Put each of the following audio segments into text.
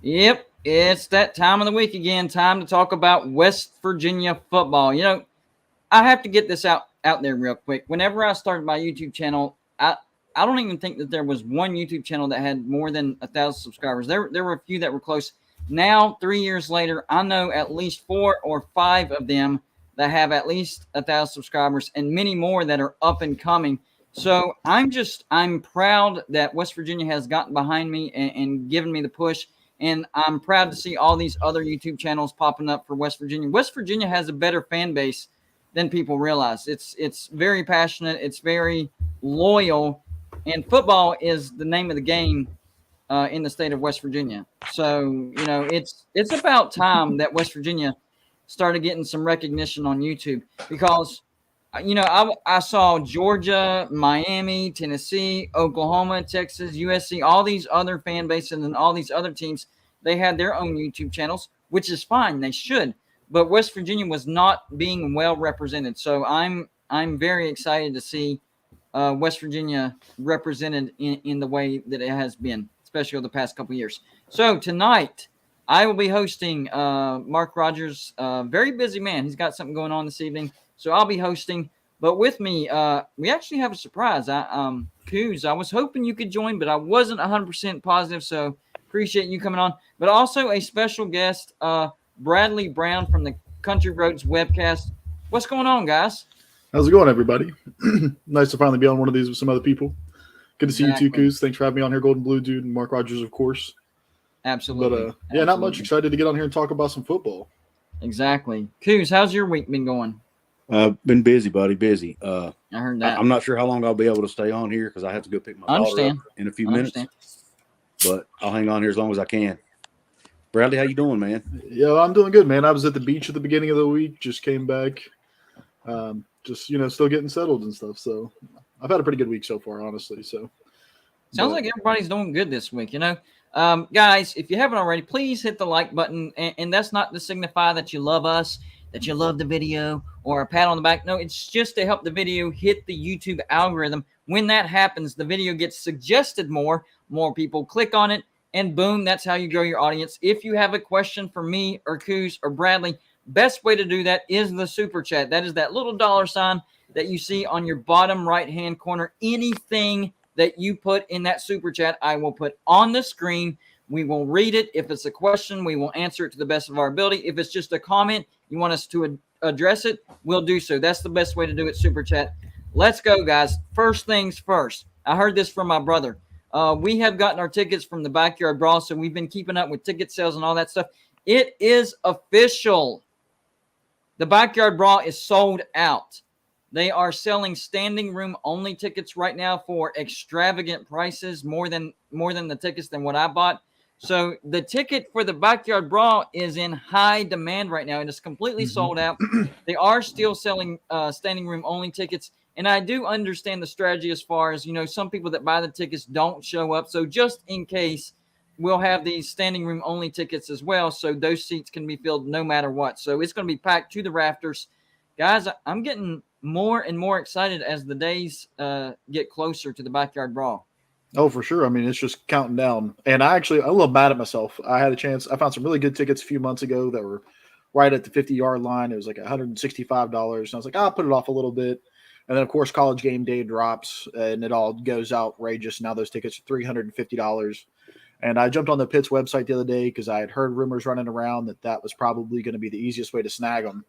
Yep, it's that time of the week again. Time to talk about West Virginia football. I have to get this out there real quick. Whenever I started my YouTube channel, I don't even think that there was one YouTube channel that had more than 1,000 subscribers. There were a few that were close. Now, 3 years later, I know at least 4 or 5 of them that have at least 1,000 subscribers, and many more that are up and coming. So I'm proud that West Virginia has gotten behind me and given me the push. And I'm proud to see all these other YouTube channels popping up for West Virginia. West Virginia has a better fan base than people realize. It's very passionate. It's very loyal, and football is the name of the game in the state of West Virginia. So it's about time that West Virginia started getting some recognition on YouTube because I saw Georgia, Miami, Tennessee, Oklahoma, Texas, USC, all these other fan bases and all these other teams. They had their own YouTube channels, which is fine. They should. But West Virginia was not being well represented. So I'm very excited to see West Virginia represented in the way that it has been, especially over the past couple of years. So tonight, I will be hosting Mark Rogers, very busy man. He's got something going on this evening. So I'll be hosting. But with me, we actually have a surprise. Coos, I was hoping you could join, but I wasn't 100% positive. So appreciate you coming on. But also a special guest, Bradley Brown from the Country Roads webcast. What's going on, guys? How's it going, everybody? Nice to finally be on one of these with some other people. Good to see you too, Coos. Thanks for having me on here, Golden Blue Dude, and Mark Rogers, of course. Absolutely. But yeah, not much. Excited to get on here and talk about some football. Exactly. Coos, how's your week been going? Been busy, buddy. Busy. I heard that. I'm not sure how long I'll be able to stay on here because I have to go pick my daughter up in a few minutes. But I'll hang on here as long as I can. Bradley, how you doing, man? Yeah, I'm doing good, man. I was at the beach at the beginning of the week. Just came back. Just still getting settled and stuff. So I've had a pretty good week so far, honestly. So sounds like everybody's doing good this week. Guys, if you haven't already, please hit the like button. And that's not to signify that you love us, that you love the video, or a pat on the back. No, it's just to help the video hit the YouTube algorithm. When that happens, the video gets suggested more people click on it, and boom, that's how you grow your audience. If you have a question for me or Coos or Bradley, best way to do that is the super chat. That is that little $sign that you see on your bottom right-hand corner. Anything that you put in that super chat, I will put on the screen. We will read it. If it's a question, we will answer it to the best of our ability. If it's just a comment, you want us to address it, we'll do so. That's the best way to do it, super chat. Let's go, guys. First things first. I heard this from my brother. We have gotten our tickets from the Backyard Brawl, so we've been keeping up with ticket sales and all that stuff. It is official. The Backyard Brawl is sold out. They are selling standing room only tickets right now for extravagant prices, more than the tickets than what I bought. So the ticket for the Backyard Brawl is in high demand right now. It is completely sold out. They are still selling standing room only tickets. And I do understand the strategy as far as, some people that buy the tickets don't show up. So just in case, we'll have these standing room only tickets as well. So those seats can be filled no matter what. So it's going to be packed to the rafters. Guys, I'm getting more and more excited as the days get closer to the Backyard Brawl. Oh, for sure. I mean, it's just counting down. And I'm a little mad at myself. I had a chance. I found some really good tickets a few months ago that were right at the 50-yard line. It was like $165. And I was like, I'll put it off a little bit. And then, of course, College Game Day drops, and it all goes outrageous. Now those tickets are $350. And I jumped on the Pitt's website the other day because I had heard rumors running around that was probably going to be the easiest way to snag them.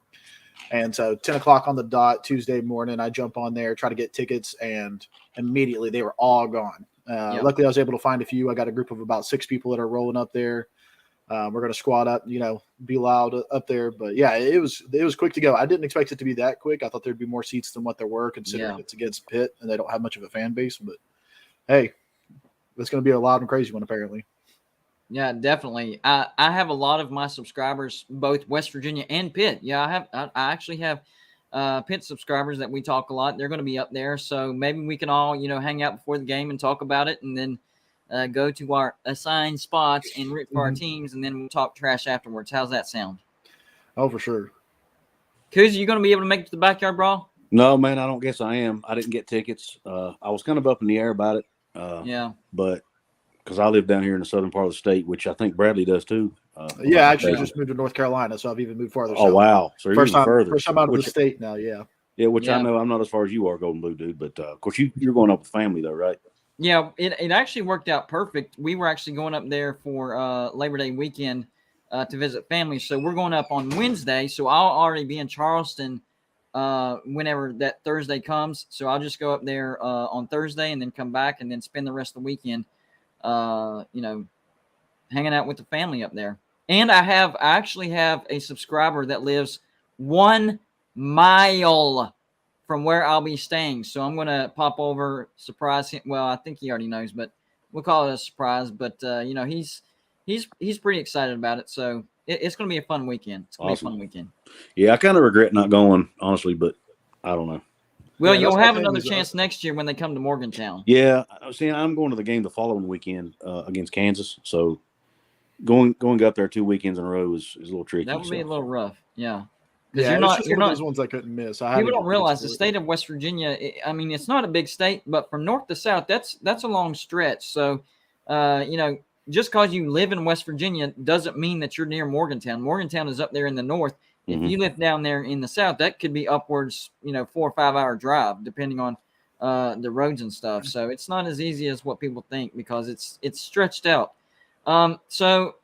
And so 10 o'clock on the dot Tuesday morning, I jump on there, try to get tickets, and immediately they were all gone. Luckily, I was able to find a few. I got a group of about 6 people that are rolling up there. We're going to squad up, be loud up there. But, yeah, it was quick to go. I didn't expect it to be that quick. I thought there'd be more seats than what there were, considering it's against Pitt, and they don't have much of a fan base. But, hey, it's going to be a loud and crazy one, apparently. Yeah, definitely. I have a lot of my subscribers, both West Virginia and Pitt. Yeah, I actually have Pitt subscribers that we talk a lot. They're going to be up there, so maybe we can all hang out before the game and talk about it, and then go to our assigned spots and root for our teams, and then we'll talk trash afterwards. How's that sound? Oh, for sure. Kuz, are you going to be able to make it to the Backyard Brawl? No, man, I don't guess I am. I didn't get tickets. I was kind of up in the air about it. Yeah. But because I live down here in the southern part of the state, which I think Bradley does too. Yeah, I actually just moved to North Carolina, so I've even moved farther. Oh, south. wow. So you're First even time, further. First time out of the state now, yeah. Yeah, which I know I'm not as far as you are, Golden Blue Dude, but of course you're going up with family though, right? Yeah, it actually worked out perfect. We were actually going up there for Labor Day weekend to visit family. So we're going up on Wednesday. So I'll already be in Charleston whenever that Thursday comes. So I'll just go up there on Thursday and then come back and then spend the rest of the weekend, hanging out with the family up there. And I actually have a subscriber that lives 1 mile from where I'll be staying. So I'm going to pop over, surprise him. Well, I think he already knows, but we'll call it a surprise. But, he's pretty excited about it. So it's going to be a fun weekend. It's going to be a fun weekend. Yeah, I kind of regret not going, honestly, but I don't know. Well, you'll have another chance next year when they come to Morgantown. Yeah. See, I'm going to the game the following weekend against Kansas. So going up there 2 weekends in a row is a little tricky. That would be a little rough. Yeah. Yeah, you're not those ones I couldn't miss. People don't realize the state of West Virginia. I mean, it's not a big state, but from north to south, that's a long stretch. So, just because you live in West Virginia doesn't mean that you're near Morgantown. Morgantown is up there in the north. If you live down there in the south, that could be upwards, 4 or 5 hour drive, depending on the roads and stuff. So it's not as easy as what people think because it's stretched out. So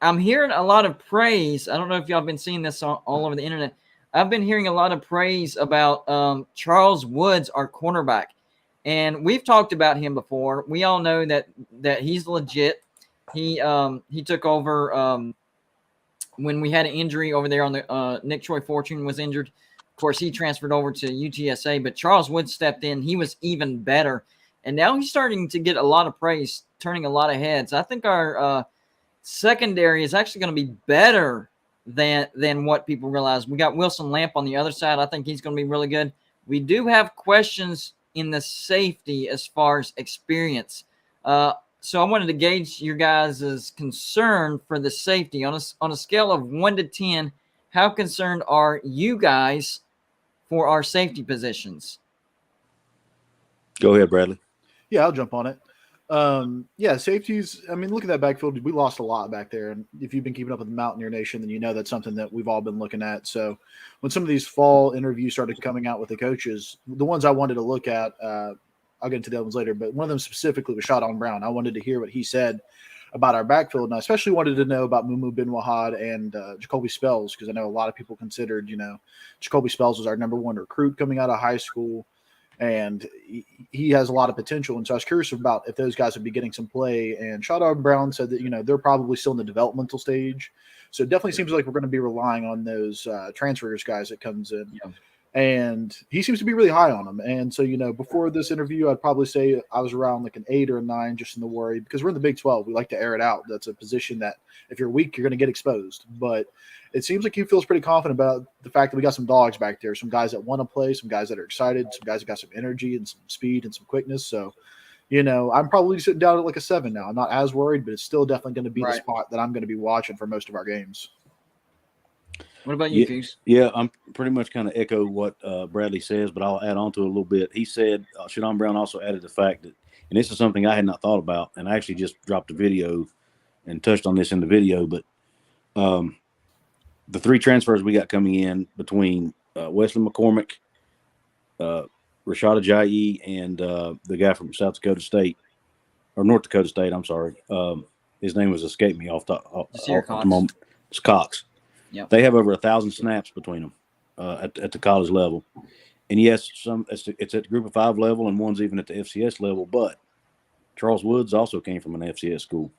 I'm hearing a lot of praise. I don't know if y'all been seeing this all over the internet. I've been hearing a lot of praise about Charles Woods, our cornerback. And we've talked about him before. We all know that he's legit. He took over when we had an injury over there on the Nick Troy Fortune was injured. Of course, he transferred over to UTSA, but Charles Woods stepped in. He was even better. And now he's starting to get a lot of praise, turning a lot of heads. I think our secondary is actually going to be better than what people realize. We got Wilson Lamp on the other side. I think he's going to be really good. We do have questions in the safety as far as experience. So I wanted to gauge your guys' concern for the safety on a scale of 1 to 10. How concerned are you guys for our safety positions? Go ahead, Bradley. Yeah, I'll jump on it. Safeties. I mean, look at that backfield. We lost a lot back there. And if you've been keeping up with the Mountaineer Nation, then you know that's something that we've all been looking at. So when some of these fall interviews started coming out with the coaches, the ones I wanted to look at, I'll get into the other ones later, but one of them specifically was Shadon Brown. I wanted to hear what he said about our backfield. And I especially wanted to know about Mumu Bin Wahad and Jacoby Spells, because I know a lot of people considered, Jacoby Spells was our number one recruit coming out of high school. And he has a lot of potential. And so I was curious about if those guys would be getting some play. And Shadon Brown said that, they're probably still in the developmental stage. So it definitely seems like we're going to be relying on those transfers guys that comes in. Yeah. And he seems to be really high on them. And so, before this interview, I'd probably say I was around like an 8 or a 9 just in the worry, because we're in the Big 12. We like to air it out. That's a position that if you're weak, you're going to get exposed. But it seems like he feels pretty confident about the fact that we got some dogs back there, some guys that want to play, some guys that are excited, some guys that got some energy and some speed and some quickness. So, I'm probably sitting down at like a 7 now. I'm not as worried, but it's still definitely going to be the spot that I'm going to be watching for most of our games. What about you, Goose? Yeah, I'm pretty much kind of echo what Bradley says, but I'll add on to it a little bit. He said Shadon Brown also added the fact that, and this is something I had not thought about, and I actually just dropped a video and touched on this in the video, but the 3 transfers we got coming in between Wesley McCormick, Rashad Ajayi, and the guy from South Dakota State, or North Dakota State, I'm sorry. His name was escaped me off the moment. It's Cox. Yep. They have over 1,000 snaps between them at the college level. And yes, it's at the group of 5 level and one's even at the FCS level, but Charles Woods also came from an FCS school.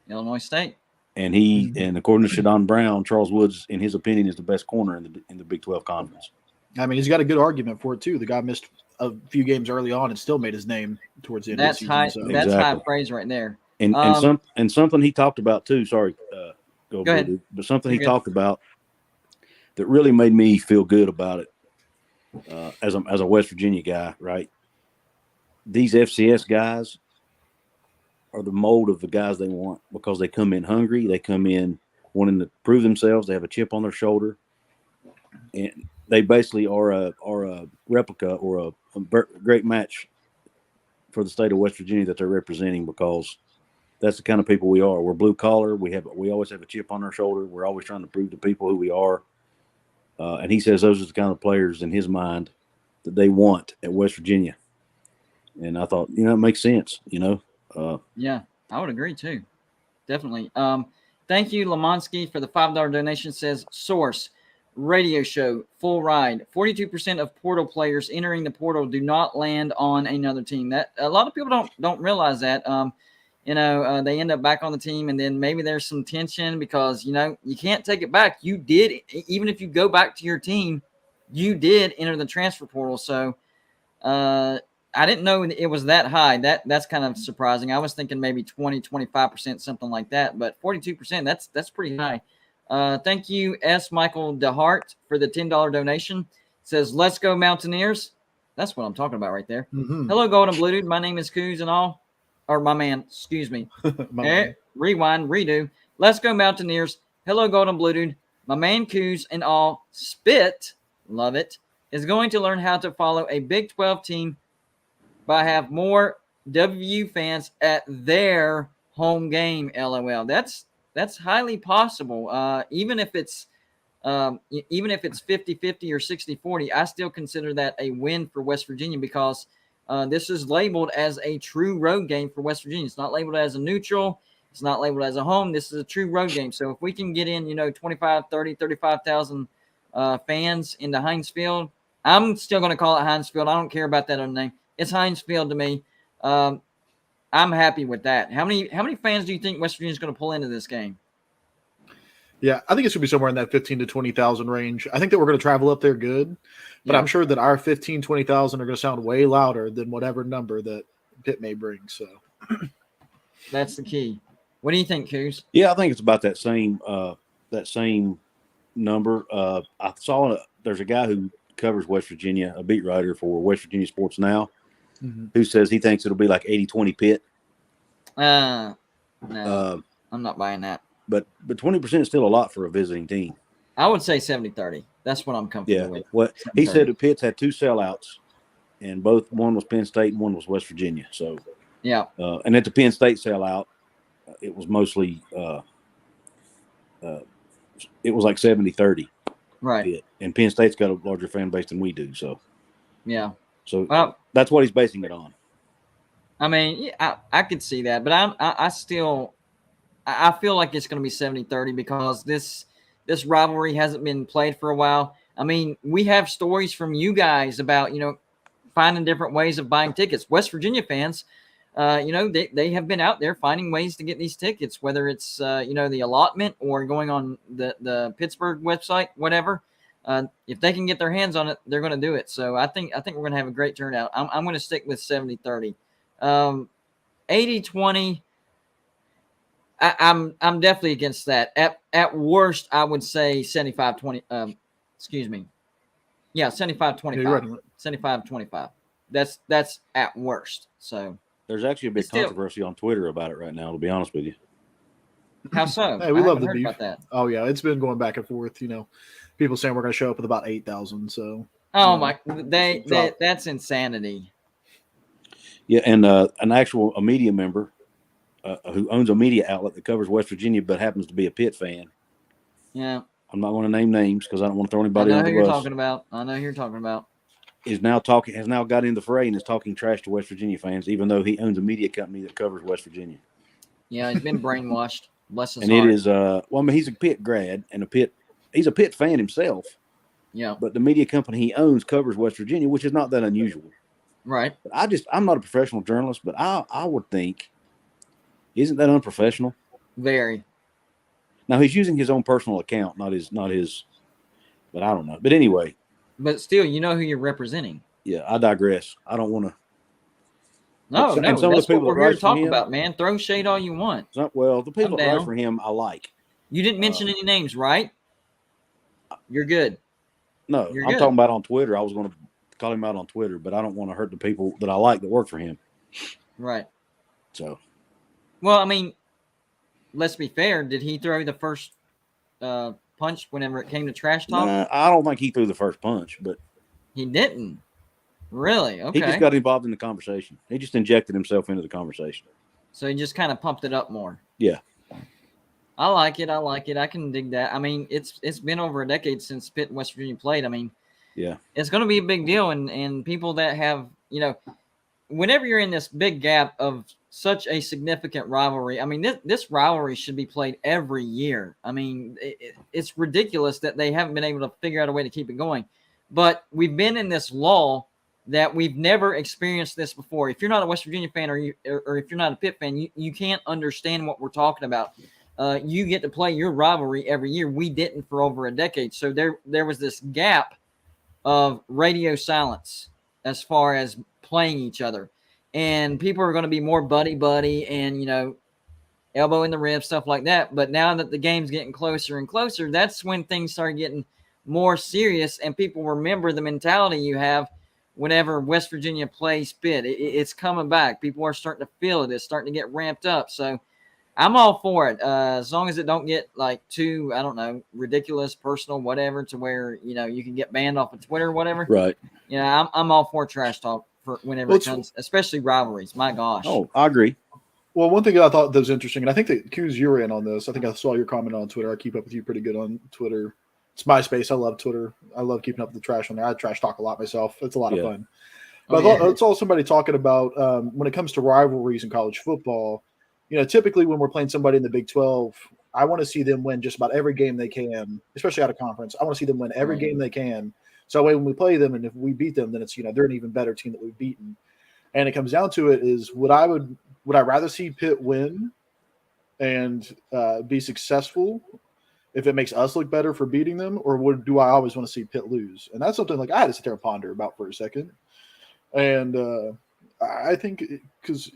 Illinois State. And and according to Shadon Brown, Charles Woods, in his opinion, is the best corner in the Big 12 Conference. I mean, he's got a good argument for it too. The guy missed a few games early on and still made his name towards the end of the season. So. That's high praise right there. And something he talked about too. Sorry, go ahead. But something he talked about that really made me feel good about it as a West Virginia guy. Right, these FCS guys are the mold of the guys they want because they come in hungry. They come in wanting to prove themselves. They have a chip on their shoulder, and they basically are a replica or a great match for the state of West Virginia that they're representing, because That's the kind of people we are. We're blue collar. We always have a chip on our shoulder. We're always trying to prove to people who we are. And he says those are the kind of players in his mind that they want at West Virginia. And I thought, it makes sense. Yeah, I would agree too. Definitely. Thank you, Lamonsky, for the $5 donation. Says source radio show full ride. 42% of portal players entering the portal do not land on another team. That a lot of people don't realize that. They end up back on the team, and then maybe there's some tension because you can't take it back. You did, even if you go back to your team, you did enter the transfer portal. So I didn't know it was that high. That's kind of surprising. I was thinking maybe 20, 25%, something like that. But 42%, that's pretty high. Thank you, S. Michael DeHart, for the $10 donation. It says, let's go Mountaineers. That's what I'm talking about right there. Mm-hmm. Hello, Golden Blue Dude. My name is Coos and all. Or my man, excuse me. Rewind, redo. Let's go Mountaineers. Hello, Golden Blue Dude. My man Coos and all. Spit, love it, is going to learn how to follow a Big 12 team by have more WVU fans at their home game. LOL. That's highly possible. Even if it's 50-50 or 60-40, I still consider that a win for West Virginia because this is labeled as a true road game for West Virginia. It's not labeled as a neutral. It's not labeled as a home. This is a true road game. So if we can get in, 25, 30, 35,000 fans into Heinz Field, I'm still going to call it Heinz Field. I don't care about that other name. It's Heinz Field to me. I'm happy with that. How many fans do you think West Virginia is going to pull into this game? Yeah, I think it's going to be somewhere in that 15 to 20,000 range. I think that we're going to travel up there good, but I'm sure that our 15, 20,000 are going to sound way louder than whatever number that Pitt may bring. So that's the key. What do you think, Coos? Yeah, I think it's about that same number. I saw there's a guy who covers West Virginia, a beat writer for West Virginia Sports Now, who says he thinks it'll be like 80-20 Pitt. No, I'm not buying that. But 20% is still a lot for a visiting team. I would say 70-30. That's what I'm comfortable with. Well, he said that Pitt's had two sellouts, and one was Penn State and one was West Virginia. So yeah, and at the Penn State sellout, it was mostly it was like 70-30. Right. Pitt. And Penn State's got a larger fan base than we do. So yeah. So that's what he's basing it on. I mean, I could see that, but I still feel like it's going to be 70-30 because this rivalry hasn't been played for a while. I mean, we have stories from you guys about, finding different ways of buying tickets. West Virginia fans, they have been out there finding ways to get these tickets, whether it's, the allotment or going on the Pittsburgh website, whatever. If they can get their hands on it, they're going to do it. So I think we're going to have a great turnout. I'm going to stick with 70-30. 80-20. I'm definitely against that. At worst, I would say 75-20. Excuse me. Yeah, 75-25. Yeah, right. 75-25. That's at worst. So there's actually a big controversy on Twitter about it right now, to be honest with you. How so? Hey, we love the beef. About that. Oh yeah, it's been going back and forth. People saying we're going to show up with about 8,000. So my, that's insanity. Yeah, and a media member who owns a media outlet that covers West Virginia but happens to be a Pitt fan. Yeah. I'm not going to name names because I don't want to throw anybody under the bus. I know who you're talking about. Has now got in the fray and is talking trash to West Virginia fans, even though he owns a media company that covers West Virginia. Yeah, he's been brainwashed. Bless his heart. And it is, he's a Pitt grad and he's a Pitt fan himself. Yeah. But the media company he owns covers West Virginia, which is not that unusual. Right. But I'm not a professional journalist, but I would think, isn't that unprofessional? Very. Now he's using his own personal account, not his, but I don't know. But anyway. But still, you know who you're representing. Yeah, I digress. I don't want to. No, that's what we're here to talk about, man. Throw shade all you want. The people that write for him, I like. You didn't mention any names, right? You're good. No, I'm talking about on Twitter. I was going to call him out on Twitter, but I don't want to hurt the people that I like that work for him. Right. So. Well, I mean, let's be fair. Did he throw the first punch whenever it came to trash talk? I don't think he threw the first punch, but he didn't. Really? Okay. He just got involved in the conversation. He just injected himself into the conversation. So he just kind of pumped it up more. Yeah. I like it. I can dig that. I mean, it's been over a decade since Pitt and West Virginia played. I mean, yeah, it's going to be a big deal. And people that have, whenever you're in this big gap of such a significant rivalry, I mean, this rivalry should be played every year. I mean, it's ridiculous that they haven't been able to figure out a way to keep it going. But we've been in this lull that we've never experienced this before. If you're not a West Virginia fan or if you're not a Pitt fan, you can't understand what we're talking about. You get to play your rivalry every year. We didn't for over a decade. So there was this gap of radio silence as far as playing each other. And people are going to be more buddy and, elbow in the ribs, stuff like that. But now that the game's getting closer and closer, that's when things start getting more serious and people remember the mentality you have whenever West Virginia plays Pitt. It's coming back. People are starting to feel it. It's starting to get ramped up. So I'm all for it. As long as it don't get like too, I don't know, ridiculous, personal, whatever, to where, you can get banned off of Twitter or whatever. right. I'm all for trash talk for whenever it comes, especially rivalries. My gosh. Oh, I agree. Well, one thing that I thought that was interesting, and I think that Q's, you were in on this. I think I saw your comment on Twitter. I keep up with you pretty good on Twitter. It's MySpace. I love Twitter. I love keeping up with the trash on there. I trash talk a lot myself. It's a lot of fun. But I saw somebody talking about when it comes to rivalries in college football, typically when we're playing somebody in the Big 12, I want to see them win just about every game they can, especially out of conference. I want to see them win every game they can. So that way when we play them and if we beat them, then it's, they're an even better team that we've beaten. And it comes down to it is would I rather see Pitt win and be successful if it makes us look better for beating them, or do I always want to see Pitt lose? And that's something like I had to sit there and ponder about for a second. And I think because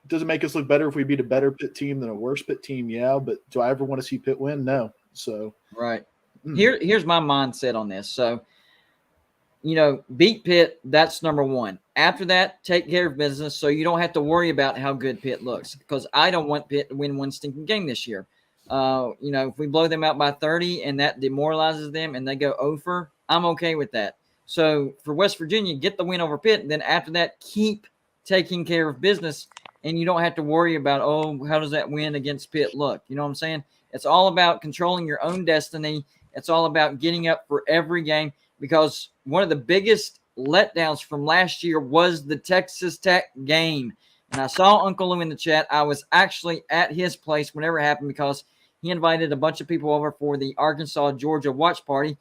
does it make us look better if we beat a better Pitt team than a worse Pitt team? Yeah, but do I ever want to see Pitt win? No. So right. Here's my mindset on this. So, beat Pitt, that's number one. After that, take care of business so you don't have to worry about how good Pitt looks, because I don't want Pitt to win one stinking game this year. If we blow them out by 30 and that demoralizes them and they go over, I'm okay with that. So for West Virginia, get the win over Pitt. And then after that, keep taking care of business. And you don't have to worry about, how does that win against Pitt look? You know what I'm saying? It's all about controlling your own destiny. It's all about getting up for every game, because one of the biggest letdowns from last year was the Texas Tech game. And I saw Uncle Lou in the chat. I was actually at his place whenever it happened, because he invited a bunch of people over for the Arkansas-Georgia watch party.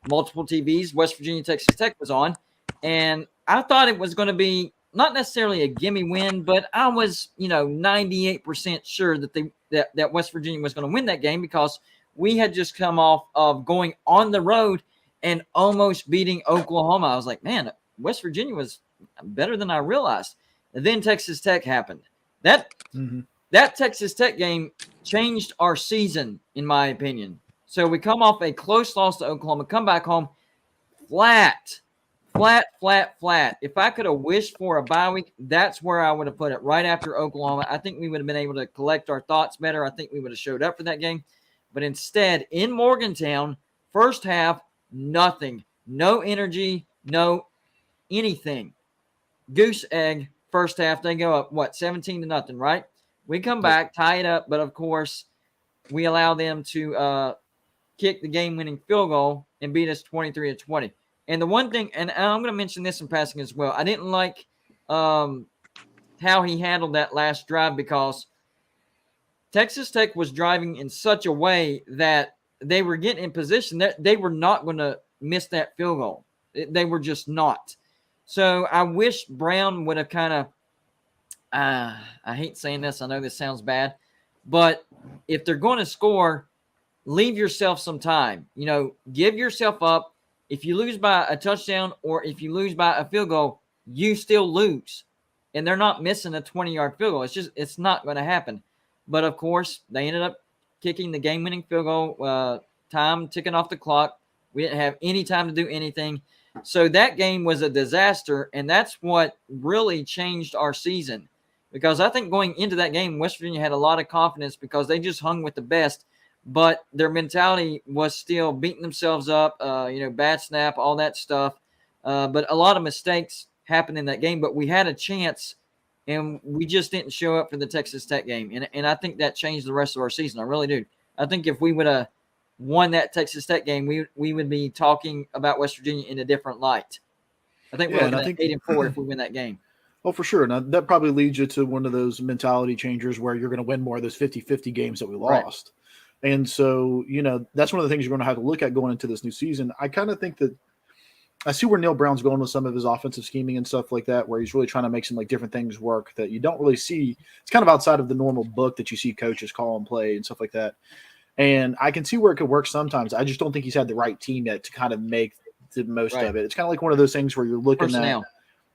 Multiple TVs, West Virginia, Texas Tech was on. And I thought it was going to be not necessarily a gimme win, but I was, 98% sure that West Virginia was going to win that game, because we had just come off of going on the road and almost beating Oklahoma. I was like, man, West Virginia was better than I realized. And then Texas Tech happened. That Texas Tech game changed our season, in my opinion. So we come off a close loss to Oklahoma, come back home flat. If I could have wished for a bye week, that's where I would have put it, right after Oklahoma. I think we would have been able to collect our thoughts better. I think we would have showed up for that game. But instead, in Morgantown, first half, nothing. No energy, no anything. Goose egg, first half. They go up, 17-0, right? We come back, tie it up, but of course, we allow them to kick the game-winning field goal and beat us 23-20. And the one thing, and I'm going to mention this in passing as well, I didn't like how he handled that last drive, because Texas Tech was driving in such a way that they were getting in position that they were not going to miss that field goal. They were just not. So I wish Brown would have kind of, I hate saying this, I know this sounds bad, but if they're going to score, leave yourself some time. Give yourself up. If you lose by a touchdown or if you lose by a field goal, you still lose. And they're not missing a 20-yard field goal. It's not going to happen. But, of course, they ended up kicking the game-winning field goal, time ticking off the clock. We didn't have any time to do anything. So that game was a disaster, and that's what really changed our season. Because I think going into that game, West Virginia had a lot of confidence because they just hung with the best. But their mentality was still beating themselves up, bad snap, all that stuff. But a lot of mistakes happened in that game. But we had a chance and we just didn't show up for the Texas Tech game. And I think that changed the rest of our season. I really do. I think if we would have won that Texas Tech game, we would be talking about West Virginia in a different light. I think we're looking at 8-4 if we win that game. Oh, for sure. Now, that probably leads you to one of those mentality changers where you're going to win more of those 50-50 games that we lost. Right. And so, that's one of the things you're going to have to look at going into this new season. I kind of think that I see where Neil Brown's going with some of his offensive scheming and stuff like that, where he's really trying to make some like different things work that you don't really see. It's kind of outside of the normal book that you see coaches call and play and stuff like that. And I can see where it could work sometimes. I just don't think he's had the right team yet to kind of make the most of it. It's kind of like one of those things where you're looking at,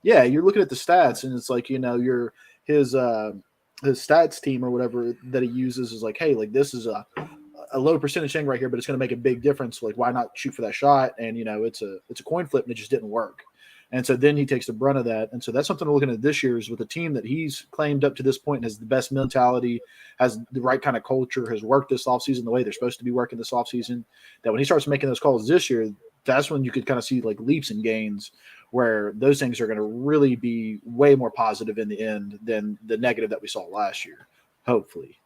you're looking at the stats, and it's like, his stats team or whatever that he uses is like, hey, like this is a low percentage thing right here, but it's going to make a big difference. Like, why not shoot for that shot? And it's a coin flip, and it just didn't work. And so then he takes the brunt of that. And so that's something we're looking at this year is with a team that he's claimed up to this point has the best mentality, has the right kind of culture, has worked this offseason the way they're supposed to be working this offseason, that when he starts making those calls this year, that's when you could kind of see like leaps and gains where those things are going to really be way more positive in the end than the negative that we saw last year, hopefully.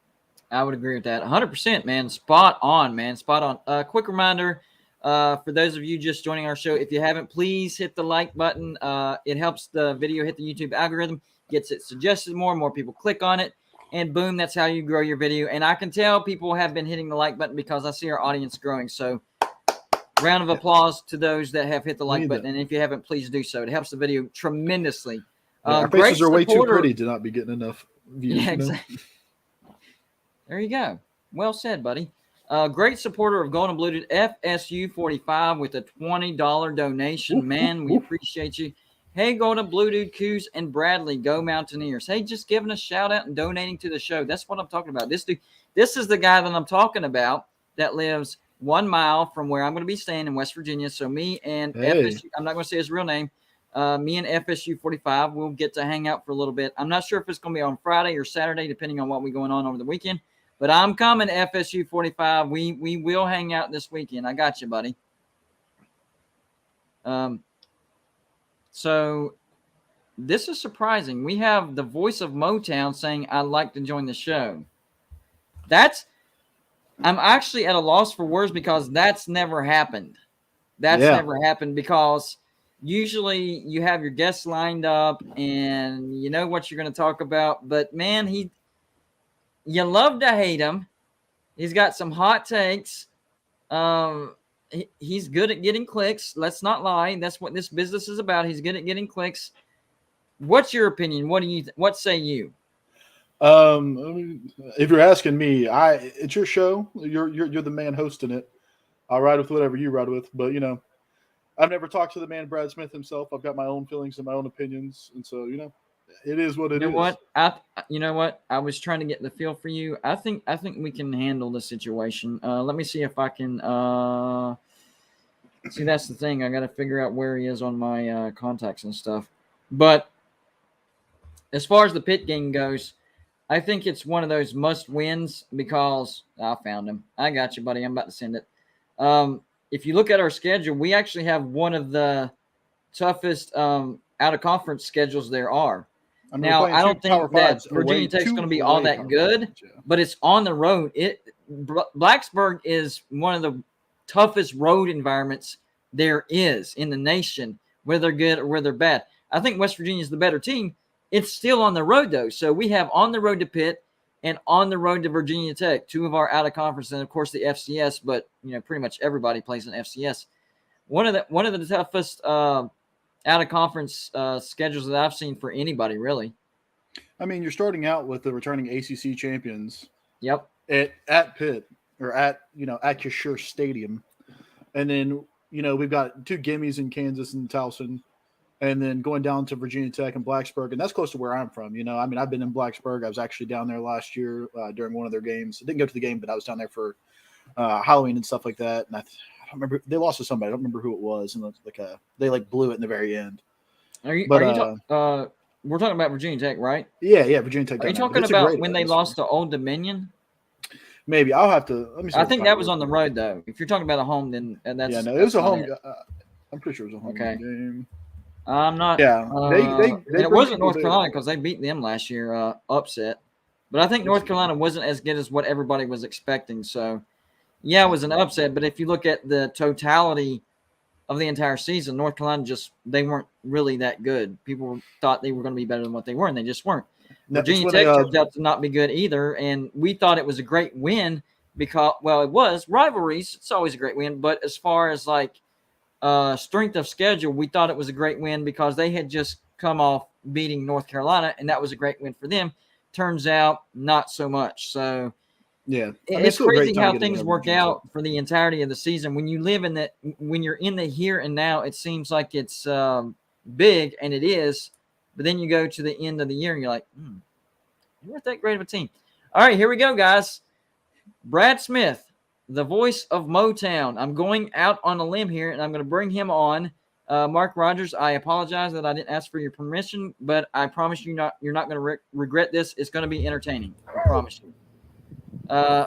I would agree with that. 100%, man. Spot on, man. Spot on. Quick reminder, for those of you just joining our show, if you haven't, please hit the like button. It helps the video hit the YouTube algorithm, gets it suggested more people click on it, and boom, that's how you grow your video. And I can tell people have been hitting the like button because I see our audience growing. So round of applause to those that have hit the like button. And if you haven't, please do so. It helps the video tremendously. Our faces are way too pretty to not be getting enough views. Yeah, exactly. There you go. Well said, buddy. Great supporter of Golden Bluted, FSU 45 with a $20 donation. Man, we appreciate you. Hey, Golden Blue Dude, Coos, and Bradley, go Mountaineers. Hey, just giving a shout out and donating to the show. That's what I'm talking about. This is the guy that I'm talking about that lives 1 mile from where I'm going to be staying in West Virginia. So me and FSU, I'm not going to say his real name, me and FSU 45 will get to hang out for a little bit. I'm not sure if it's going to be on Friday or Saturday, depending on what we're going on over the weekend. But I'm coming, FSU 45. We will hang out this weekend. I got you, buddy. So this is surprising. We have the voice of Motown saying, I'd like to join the show. I'm actually at a loss for words because that's never happened. Never happened because usually you have your guests lined up and you know what you're going to talk about. But, man, you love to hate him. He's got some hot takes. He's good at getting clicks. Let's not lie. That's what this business is about. He's good at getting clicks. What's your opinion? What say you? If you're asking me, it's your show. You're the man hosting it. I'll ride with whatever you ride with. But I've never talked to the man Brad Smith himself. I've got my own feelings and my own opinions, and so it is what it is. You know what? I was trying to get the feel for you. I think we can handle the situation. Let me see if I can. See, that's the thing. I got to figure out where he is on my contacts and stuff. But as far as the Pitt game goes, I think it's one of those must wins because I found him. I got you, buddy. I'm about to send it. If you look at our schedule, we actually have one of the toughest out of conference schedules there are. Now, I don't think that Virginia Tech's going to be all that good, but it's on the road. Blacksburg is one of the toughest road environments there is in the nation, whether they're good or whether they're bad. I think West Virginia is the better team. It's still on the road, though. So we have on the road to Pitt and on the road to Virginia Tech, two of our out of conference, and of course the FCS. But pretty much everybody plays in FCS. One of the toughest out of conference schedules that I've seen for anybody, really. I mean, you're starting out with the returning ACC champions. Yep. At Pitt or at Kishore Stadium, and then we've got two gimmies in Kansas and Towson. And then going down to Virginia Tech and Blacksburg, and that's close to where I'm from. I've been in Blacksburg. I was actually down there last year during one of their games. I didn't go to the game, but I was down there for Halloween and stuff like that. And I don't remember, they lost to somebody. I don't remember who it was. And they blew it in the very end. We're talking about Virginia Tech, right? Yeah, Virginia Tech. Are you talking about when they lost to Old Dominion? Maybe I'll have to. Let me see. I think that was on the road, though. If you're talking about a home, then that's it was a home. I'm pretty sure it was a home game. I'm not. Yeah, And they it bring wasn't people North there. Carolina because they beat them last year, upset. But I think North Carolina wasn't as good as what everybody was expecting. So, yeah, it was an upset. But if you look at the totality of the entire season, North Carolina they weren't really that good. People thought they were going to be better than what they were, and they just weren't. No, it's Virginia when Tech they, turned out to not be good either, and we thought it was a great win because, well, it was rivalries. It's always a great win, but as far as like strength of schedule, we thought it was a great win because they had just come off beating North Carolina, and that was a great win for them. Turns out, not so much. So yeah, I mean, it's still a great crazy time to how get a win things over work Virginia Tech. out for the entirety of the season. When you live in that, when you're in the here and now, it seems like it's big, and it is. But then you go to the end of the year, and you're like, you weren't that great of a team. All right, here we go, guys. Brad Smith, the voice of Motown. I'm going out on a limb here, and I'm going to bring him on. Mark Rogers, I apologize that I didn't ask for your permission, but I promise you're not going to regret this. It's going to be entertaining. I promise you.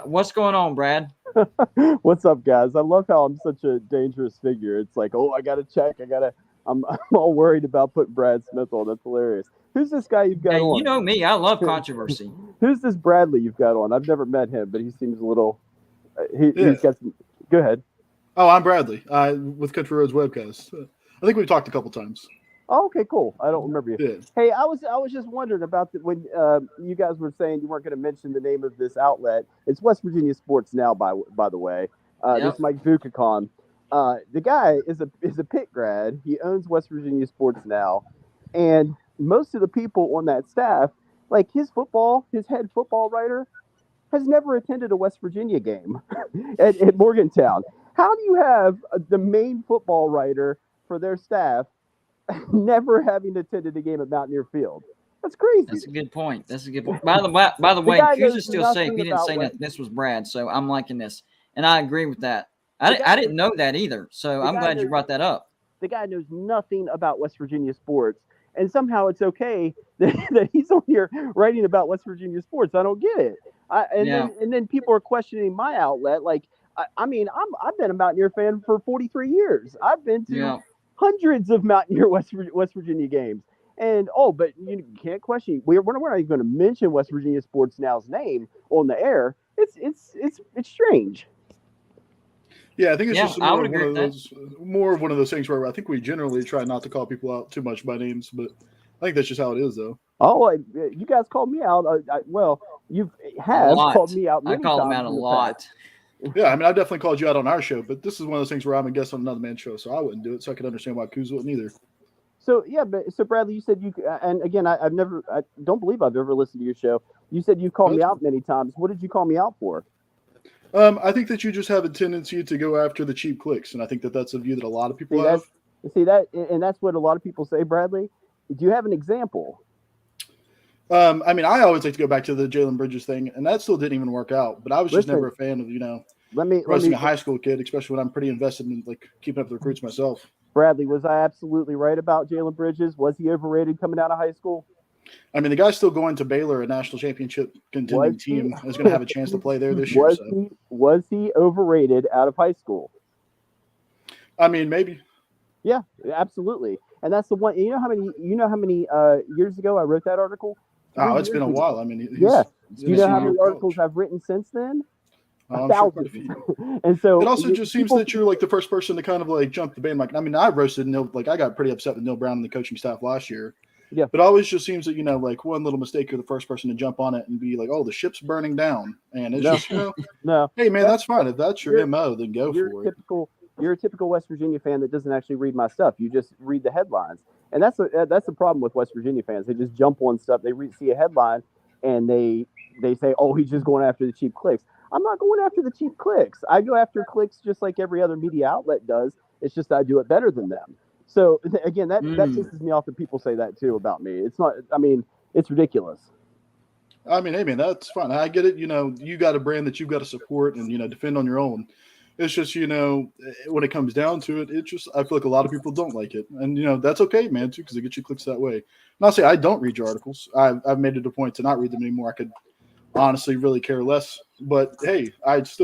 What's going on, Brad? What's up, guys? I love how I'm such a dangerous figure. It's like, oh, I got to check. I'm all worried about putting Brad Smith on. That's hilarious. Who's this guy you've got Hey, on? you know me. I love controversy. Who's this Bradley you've got on? I've never met him, but he seems a little. He's got some. Go ahead. Oh, I'm Bradley. With Country Roads Webcast. I think we've talked a couple times. Oh, okay, cool. I don't remember you. Yeah. Hey, I was just wondering about when you guys were saying you weren't going to mention the name of this outlet. It's West Virginia Sports Now, by the way. This is Mike Vukacon. The guy is a Pitt grad. He owns West Virginia Sports Now, and most of the people on that staff, like his head football writer, has never attended a West Virginia game at Morgantown. How do you have the main football writer for their staff never having attended a game at Mountaineer Field? That's crazy. That's a good point. By the way, Q's is still safe. He didn't say nothing. This was Brad, so I'm liking this, and I agree with that. I didn't know that either, so I'm glad you brought that up. The guy knows nothing about West Virginia sports, and somehow it's okay that he's on here writing about West Virginia sports. I don't get it. Then people are questioning my outlet. Like, I've been a Mountaineer fan for 43 years. I've been to hundreds of Mountaineer West Virginia games. And but you can't question. We're not even going to mention West Virginia Sports Now's name on the air. It's strange. Yeah, I think it's just more one of those things where I think we generally try not to call people out too much by names, but I think that's just how it is, though. Oh, you guys called me out. You have called me out many times. I call them out a lot. Yeah, I mean, I've definitely called you out on our show, but this is one of those things where I'm a guest on another man's show, so I wouldn't do it. So I can understand why Kuz wouldn't either. So Bradley, you said you, and again, I don't believe I've ever listened to your show. You said you called me out many times. What did you call me out for? I think that you just have a tendency to go after the cheap clicks, and I think that that's a view that a lot of people have. And that's what a lot of people say, Bradley. Do you have an example? I mean, I always like to go back to the Jalen Bridges thing, and that still didn't even work out. But I was just never a fan of, roasting a high school kid, especially when I'm pretty invested in keeping up the recruits myself. Bradley, was I absolutely right about Jalen Bridges? Was he overrated coming out of high school? I mean, the guy's still going to Baylor, a national championship contending team, is going to have a chance to play there this year. Was he overrated out of high school? I mean, maybe. Yeah, absolutely. And that's the one. You know how many years ago I wrote that article? Oh, it's been a while. I mean, do you know how many articles I've written since then? Thousands. Sure. And so it also just seems that you're the first person to kind of jump the bandwagon. I mean, I roasted Neil. I got pretty upset with Neil Brown and the coaching staff last year. Yeah. But it always just seems that one little mistake, you're the first person to jump on it and be like, "Oh, the ship's burning down," and it's just no. Hey, man, that's fine. If that's your MO, then go for it. You're a typical West Virginia fan that doesn't actually read my stuff. You just read the headlines, and that's the problem with West Virginia fans. They just jump on stuff. They see a headline, and they say, "Oh, he's just going after the cheap clicks." I'm not going after the cheap clicks. I go after clicks just like every other media outlet does. It's just I do it better than them. So again, that pisses me off that people say that too about me. It's not. I mean, it's ridiculous. I mean, hey man, that's fine. I get it. You got a brand that you've got to support and defend on your own. It's just when it comes down to it, I feel like a lot of people don't like it, and that's okay, man, too, because it gets you clicks that way. Not say I don't read your articles. I've made it a point to not read them anymore. I could honestly really care less, but hey, that's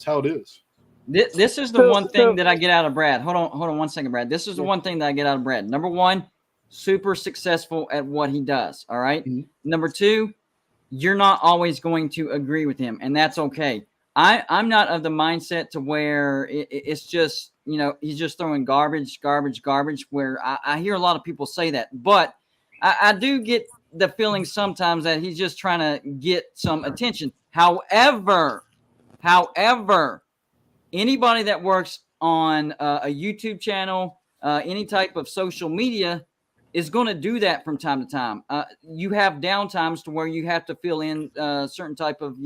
how it is. This is the one thing that I get out of Brad. Hold on 1 second, Brad. This is the one thing that I get out of Brad. Number one, super successful at what he does. All right. Mm-hmm. Number two, you're not always going to agree with him, and that's okay. I'm not of the mindset to where it's just, he's just throwing garbage, where I hear a lot of people say that. But I do get the feeling sometimes that he's just trying to get some attention. However, anybody that works on a YouTube channel, any type of social media, is going to do that from time to time. You have down times to where you have to fill in certain type of,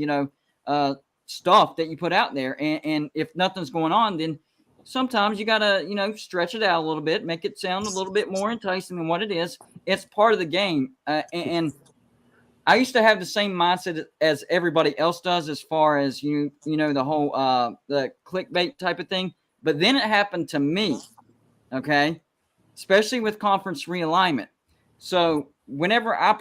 stuff that you put out there. And if nothing's going on, then sometimes you got to, stretch it out a little bit, make it sound a little bit more enticing than what it is. It's part of the game. And I used to have the same mindset as everybody else does as far as, the whole the clickbait type of thing. But then it happened to me, okay, especially with conference realignment. So whenever I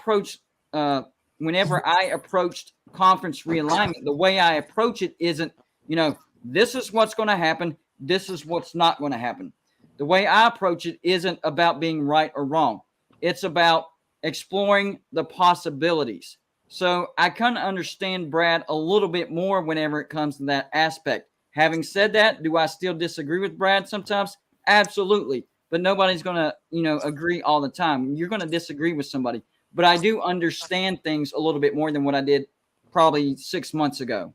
approached conference realignment, the way I approach it isn't, this is what's going to happen. This is what's not going to happen. The way I approach it isn't about being right or wrong. It's about exploring the possibilities. So I kind of understand Brad a little bit more whenever it comes to that aspect. Having said that, do I still disagree with Brad sometimes? Absolutely. But nobody's going to, agree all the time. You're going to disagree with somebody. But I do understand things a little bit more than what I did probably 6 months ago.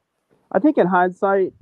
I think in hindsight,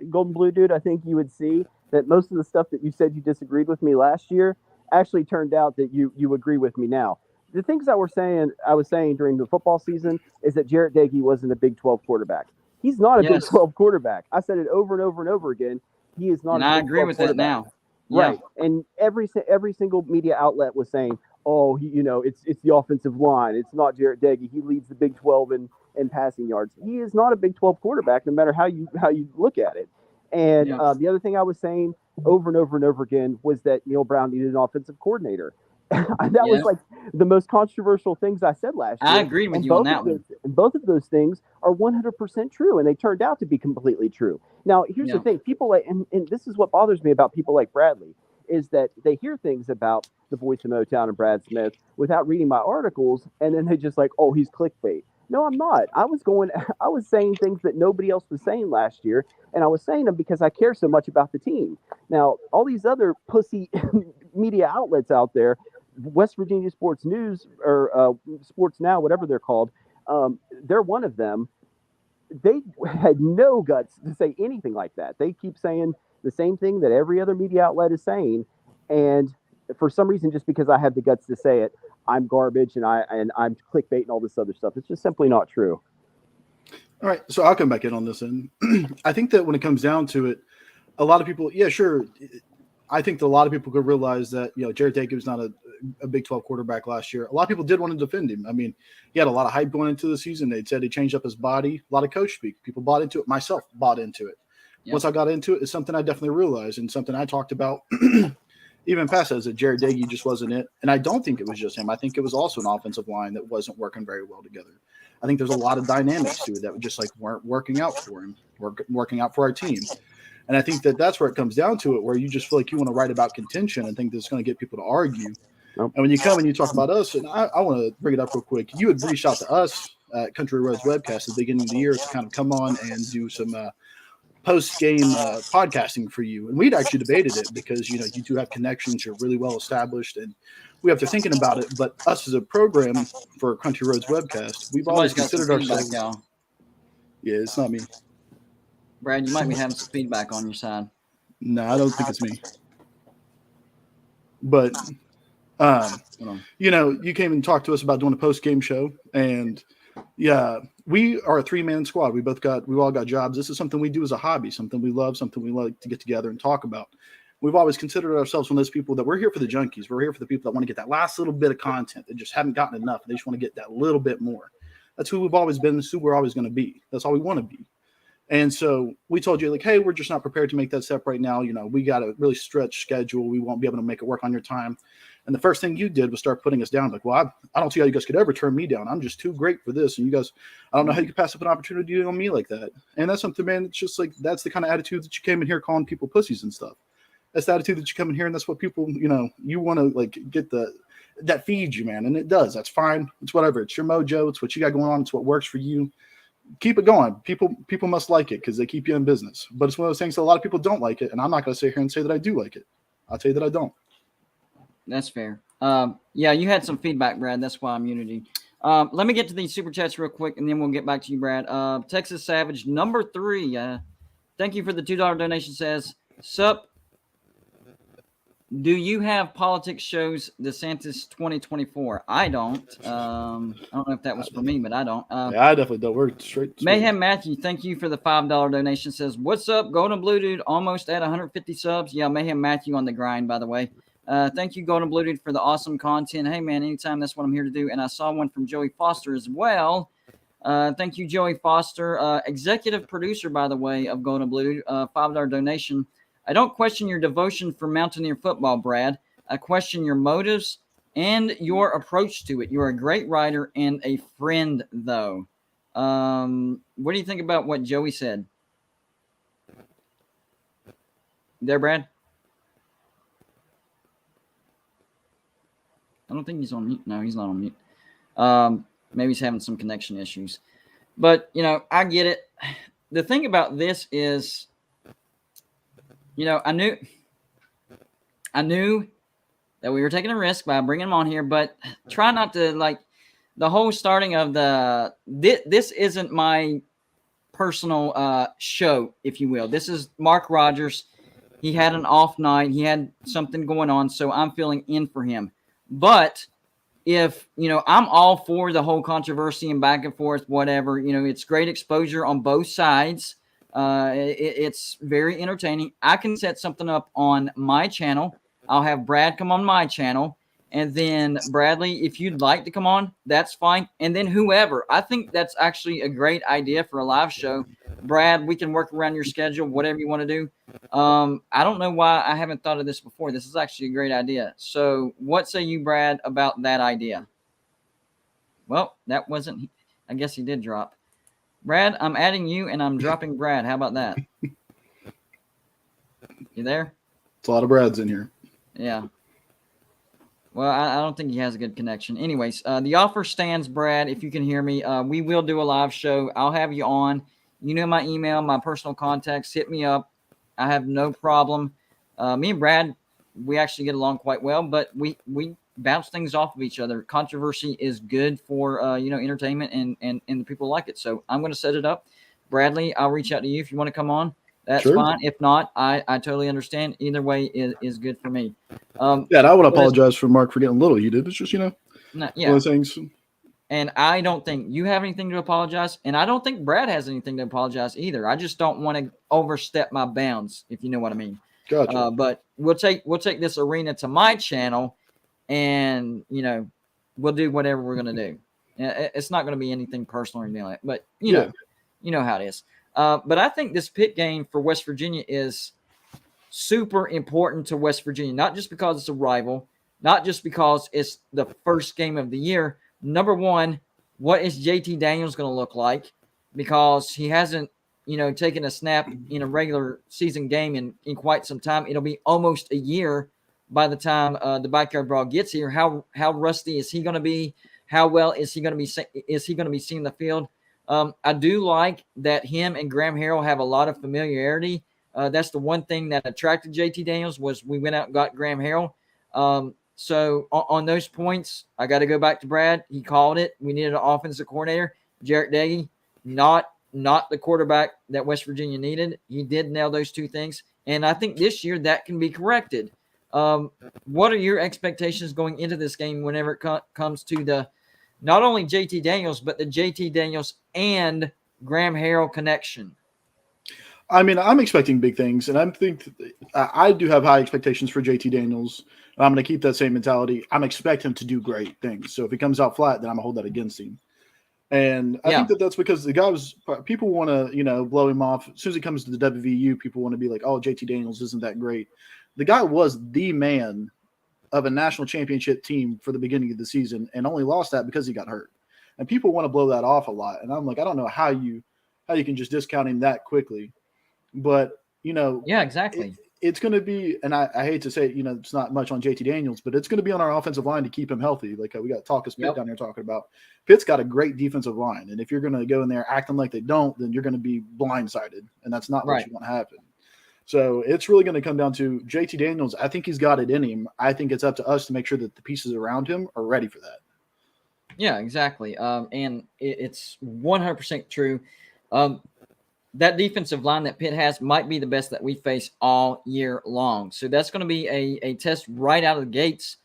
Golden Blue Dude, I think you would see that most of the stuff that you said you disagreed with me last year actually turned out that you agree with me now. The things I was saying during the football season is that Jarrett Doege wasn't a Big 12 quarterback. He's not a Big 12 quarterback. I said it over and over and over again. He is not. And a Big I agree 12 with that now. Right. Yeah. And every single media outlet was saying, oh, it's the offensive line. It's not Jarrett Doege. He leads the Big 12 in passing yards. He is not a Big 12 quarterback, no matter how you look at it. And the other thing I was saying over and over and over again was that Neil Brown needed an offensive coordinator. That was like the most controversial things I said last year. I agreed with you on that one. And both of those things are 100% true, and they turned out to be completely true. Now, here's the thing. People and this is what bothers me about people like Bradley, is that they hear things about the voice of Motown and Brad Smith without reading my articles, and then they just like, oh, he's clickbait. No, I'm not. I was saying things that nobody else was saying last year, and I was saying them because I care so much about the team. Now, all these other pussy media outlets out there, West Virginia Sports News or Sports Now, whatever they're called, they're one of them. They had no guts to say anything like that. They keep saying the same thing that every other media outlet is saying, and for some reason, just because I have the guts to say it, I'm garbage and I'm clickbait and all this other stuff. It's just simply not true. All right, so I'll come back in on this. And I think that when it comes down to it, a lot of people, sure. I think that a lot of people could realize that, Jarrett Doege was not a Big 12 quarterback last year. A lot of people did want to defend him. I mean, he had a lot of hype going into the season. They said he changed up his body. A lot of coach speak. People bought into it. Myself bought into it. Yep. Once I got into it, it's something I definitely realized and something I talked about even past as that Jarrett Doege just wasn't it. And I don't think it was just him. I think it was also an offensive line that wasn't working very well together. I think there's a lot of dynamics to it that just weren't working out for him, working out for our team. And I think that that's where it comes down to it, where you just feel like you want to write about contention and think that's going to get people to argue. Nope. And when you come and you talk about us, and I want to bring it up real quick. You had reached out to us at Country Roads Webcast at the beginning of the year to kind of come on and do some post-game podcasting for you. And we'd actually debated it because, you do have connections. You're really well established. And we have to thinking about it. But us as a program for Country Roads Webcast, we've always considered ourselves. Y'all. Yeah, it's not me. Brad, you might be having some feedback on your side. No, I don't think it's me. But, you came and talked to us about doing a post-game show. And, we are a three-man squad. We've all got jobs. This is something we do as a hobby, something we love, something we like to get together and talk about. We've always considered ourselves one of those people that we're here for the junkies. We're here for the people that want to get that last little bit of content that just haven't gotten enough. They just want to get that little bit more. That's who we've always been. That's who we're always going to be. That's all we want to be. And so we told you, hey, we're just not prepared to make that step right now. We got a really stretched schedule. We won't be able to make it work on your time. And the first thing you did was start putting us down. Like, well, I don't see how you guys could ever turn me down. I'm just too great for this. And you guys, I don't know how you could pass up an opportunity on me like that. And that's something, man, it's just like, that's the kind of attitude that you came in here calling people pussies and stuff. That's the attitude that you come in here, and that's what people, you want to like get that feeds you, man. And it does. That's fine. It's whatever. It's your mojo. It's what you got going on. It's what works for you. Keep it going. People must like it because they keep you in business. But it's one of those things that a lot of people don't like it. And I'm not going to sit here and say that I do like it. I'll tell you that I don't. That's fair. Yeah, you had some feedback, Brad. That's why I'm Unity. Let me get to these super chats real quick, and then we'll get back to you, Brad. Texas Savage, number 3. Thank you for the $2 donation. Says, sup, do you have politics shows DeSantis 2024? I don't. I don't know if that was for me, but I don't. Yeah, I definitely don't. We're straight. Mayhem Matthew, thank you for the $5 donation. Says, what's up, Golden Blue Dude? Almost at 150 subs. Yeah, Mayhem Matthew on the grind, by the way. Thank you, Golden Blue Dude, for the awesome content. Hey, man, anytime, that's what I'm here to do. And I saw one from Joey Foster as well. Thank you, Joey Foster. Executive producer, by the way, of Golden Blue Dude. $5 donation. I don't question your devotion for Mountaineer football, Brad. I question your motives and your approach to it. You're a great writer and a friend, though. What do you think about what Joey said? There, Brad? I don't think he's on mute. No, he's not on mute. Maybe he's having some connection issues. But, I get it. The thing about this is, I knew that we were taking a risk by bringing him on here, but try not to, like, the whole starting of this isn't my personal show, if you will. This is Mark Rogers. He had an off night. He had something going on, so I'm filling in for him. But if, I'm all for the whole controversy and back and forth, whatever, it's great exposure on both sides. It's very entertaining. I can set something up on my channel. I'll have Brad come on my channel. And then Bradley, if you'd like to come on, that's fine. And then whoever. I think that's actually a great idea for a live show. Brad, we can work around your schedule, whatever you want to do. I don't know why I haven't thought of this before. This is actually a great idea. So what say you, Brad, about that idea? Well, that wasn't – I guess he did drop. Brad, I'm adding you, and I'm dropping Brad. How about that? You there? It's a lot of Brads in here. Yeah. Well, I don't think he has a good connection. Anyways, the offer stands, Brad, if you can hear me. We will do a live show. I'll have you on. You know my email, my personal contacts. Hit me up. I have no problem. Me and Brad, we actually get along quite well, but we bounce things off of each other. Controversy is good for entertainment and the people like it. So I'm going to set it up. Bradley, I'll reach out to you if you want to come on. That's sure. Fine. If not, I totally understand. Either way is good for me. And I would apologize for Mark for getting a little heated. It's just yeah. One of those things. And I don't think you have anything to apologize, and I don't think Brad has anything to apologize either. I just don't want to overstep my bounds, if you know what I mean. Gotcha. But we'll take this arena to my channel, and we'll do whatever we're gonna do. It's not gonna be anything personal or anything like that. But you know how it is. But I think this Pitt game for West Virginia is super important to West Virginia, not just because it's a rival, not just because it's the first game of the year. Number one, what is JT Daniels going to look like? Because he hasn't, taken a snap in a regular season game in quite some time. It'll be almost a year by the time the Backyard Brawl gets here. How rusty is he going to be? How well is he going to be? Is he going to be seeing the field? I do like that him and Graham Harrell have a lot of familiarity. That's the one thing that attracted JT Daniels was we went out and got Graham Harrell. So on those points, I got to go back to Brad. He called it. We needed an offensive coordinator. Jarrett Daggy, not the quarterback that West Virginia needed. He did nail those two things. And I think this year that can be corrected. What are your expectations going into this game whenever it comes to the not only JT Daniels, but the JT Daniels and Graham Harrell connection? I mean, I'm expecting big things, and I think I do have high expectations for JT Daniels. And I'm going to keep that same mentality. I'm expecting him to do great things. So if he comes out flat, then I'm going to hold that against him. And I think that's because the guy people want to, blow him off. As soon as he comes to the WVU, people want to be like, oh, JT Daniels isn't that great. The guy was the man of a national championship team for the beginning of the season and only lost that because he got hurt. And people want to blow that off a lot. And I'm like, I don't know how you can just discount him that quickly. But, yeah, exactly. It's going to be, and I hate to say, it's not much on JT Daniels, but it's going to be on our offensive line to keep him healthy. Like we got Talkus Pitt down here talking about. Pitt's got a great defensive line. And if you're going to go in there acting like they don't, then you're going to be blindsided. And that's not what you want to happen. So it's really going to come down to JT Daniels. I think he's got it in him. I think it's up to us to make sure that the pieces around him are ready for that. Yeah, exactly. And it's 100% true. That defensive line that Pitt has might be the best that we face all year long. So that's going to be a test right out of the gates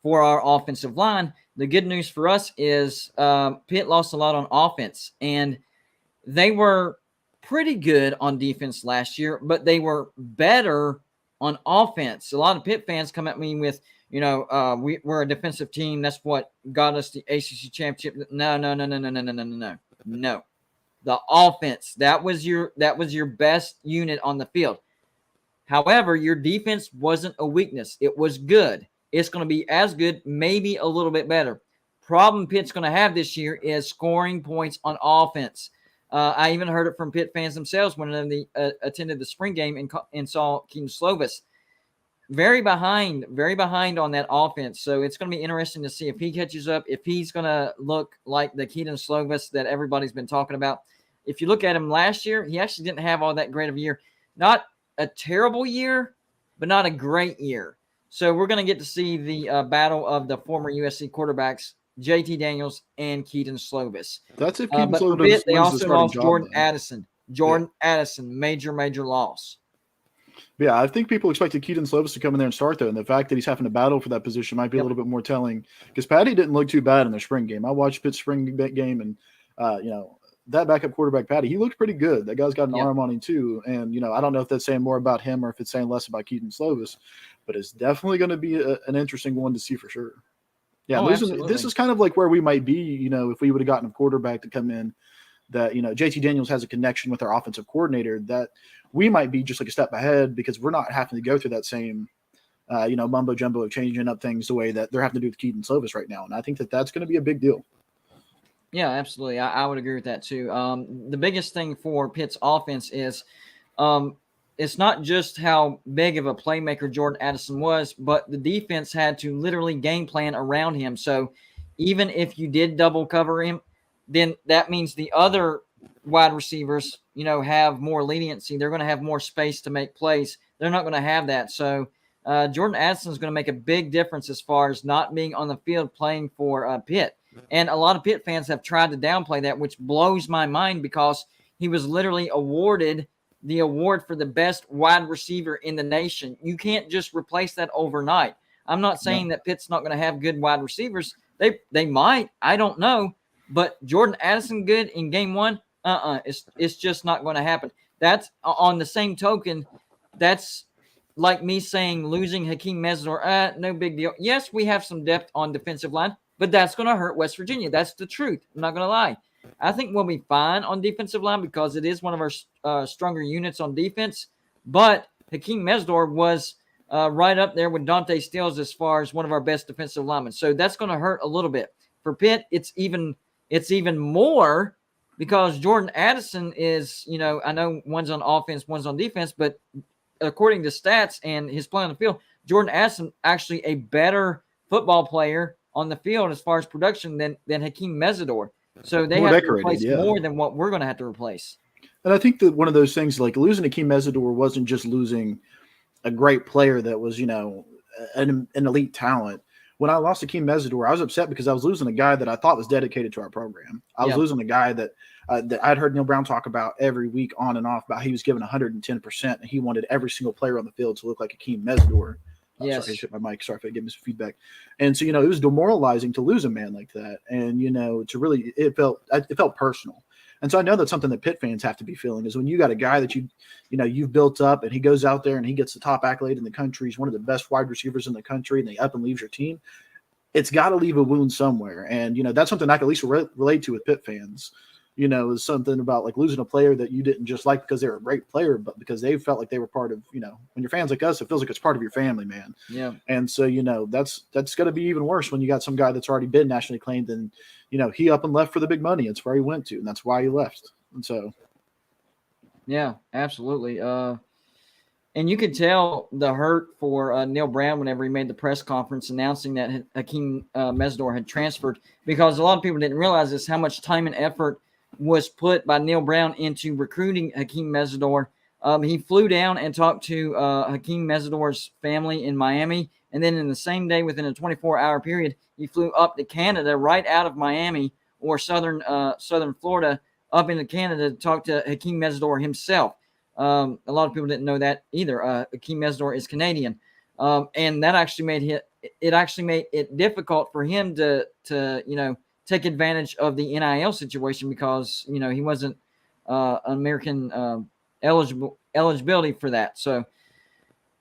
for our offensive line. The good news for us is Pitt lost a lot on offense, and they were pretty good on defense last year, but they were better on offense. A lot of Pitt fans come at me with, we're a defensive team. That's what got us the ACC championship. No. The offense, that was your best unit on the field. However, your defense wasn't a weakness. It was good. It's going to be as good, maybe a little bit better. Problem Pitt's going to have this year is scoring points on offense. I even heard it from Pitt fans themselves when they attended the spring game and saw Keaton Slovis. Very behind on that offense. So it's going to be interesting to see if he catches up, if he's going to look like the Keaton Slovis that everybody's been talking about. If you look at him last year, he actually didn't have all that great of a year. Not a terrible year, but not a great year. So we're going to get to see the battle of the former USC quarterbacks, JT Daniels and Keaton Slovis. That's if Keaton Slovis. Slovis Pitt, they also lost Jordan then. Addison. Addison, major loss. Yeah, I think people expected Keaton Slovis to come in there and start, though, and the fact that he's having to battle for that position might be a little bit more telling, because Patty didn't look too bad in their spring game. I watched Pitt's spring game, and that backup quarterback Patty, he looked pretty good. That guy's got an arm on him too, and I don't know if that's saying more about him or if it's saying less about Keaton Slovis, but it's definitely going to be an interesting one to see for sure. Yeah, this is kind of like where we might be, if we would have gotten a quarterback to come in that, JT Daniels has a connection with our offensive coordinator, that we might be just like a step ahead because we're not having to go through that same, mumbo jumbo of changing up things the way that they're having to do with Keaton Slovis right now. And I think that that's going to be a big deal. Yeah, absolutely. I would agree with that too. The biggest thing for Pitt's offense is it's not just how big of a playmaker Jordan Addison was, but the defense had to literally game plan around him. So even if you did double cover him, then that means the other wide receivers, have more leniency. They're going to have more space to make plays. They're not going to have that. So Jordan Addison is going to make a big difference as far as not being on the field playing for Pitt. And a lot of Pitt fans have tried to downplay that, which blows my mind because he was literally awarded the award for the best wide receiver in the nation. You can't just replace that overnight. I'm not saying that Pitt's not going to have good wide receivers. They might. I don't know. But Jordan Addison good in game one? It's just not going to happen. That's on the same token. That's like me saying losing Hakeem Mesidor. No big deal. Yes, we have some depth on defensive line, but that's going to hurt West Virginia. That's the truth. I'm not going to lie. I think we'll be fine on defensive line because it is one of our stronger units on defense. But Hakeem Mesidor was right up there with Dante Stills as far as one of our best defensive linemen. So that's going to hurt a little bit. For Pitt, it's even more because Jordan Addison is, I know one's on offense, one's on defense, but according to stats and his play on the field, Jordan Addison actually a better football player on the field as far as production than Hakeem Mesidor. So they have to replace more than what we're going to have to replace. And I think that one of those things, like losing Hakeem Mesidor wasn't just losing a great player that was, an elite talent. When I lost Hakeem Mesidor, I was upset because I was losing a guy that I thought was dedicated to our program. I was losing a guy that I'd heard Neil Brown talk about every week on and off about he was given 110%, and he wanted every single player on the field to look like Hakeem Mesidor. Yes. Sorry, I hit my mic. Sorry if I give me some feedback. And so, it was demoralizing to lose a man like that. And, to really, it felt personal. And so I know that's something that Pitt fans have to be feeling is when you got a guy that you've built up and he goes out there and he gets the top accolade in the country. He's one of the best wide receivers in the country, and they up and leaves your team. It's got to leave a wound somewhere. And, that's something I can at least relate to with Pitt fans. is something about like losing a player that you didn't just like because they were a great player, but because they felt like they were part of, when you're fans like us, it feels like it's part of your family, man. Yeah. And so, that's going to be even worse when you got some guy that's already been nationally acclaimed and, he up and left for the big money. It's where he went to, and that's why he left. And so. Yeah, absolutely. And you could tell the hurt for Neil Brown whenever he made the press conference announcing that Hakeem Mesdor had transferred, because a lot of people didn't realize this, how much time and effort was put by Neil Brown into recruiting Hakeem Mesdor. He flew down and talked to Hakeem Mesdor's family in Miami, and then in the same day, within a 24-hour period, he flew up to Canada right out of Miami or southern Florida up into Canada to talk to Hakeem Mesdor himself. A lot of people didn't know that either. Hakeem Mesdor is Canadian, and that actually made it difficult for him to take advantage of the NIL situation, because he wasn't American eligibility for that. So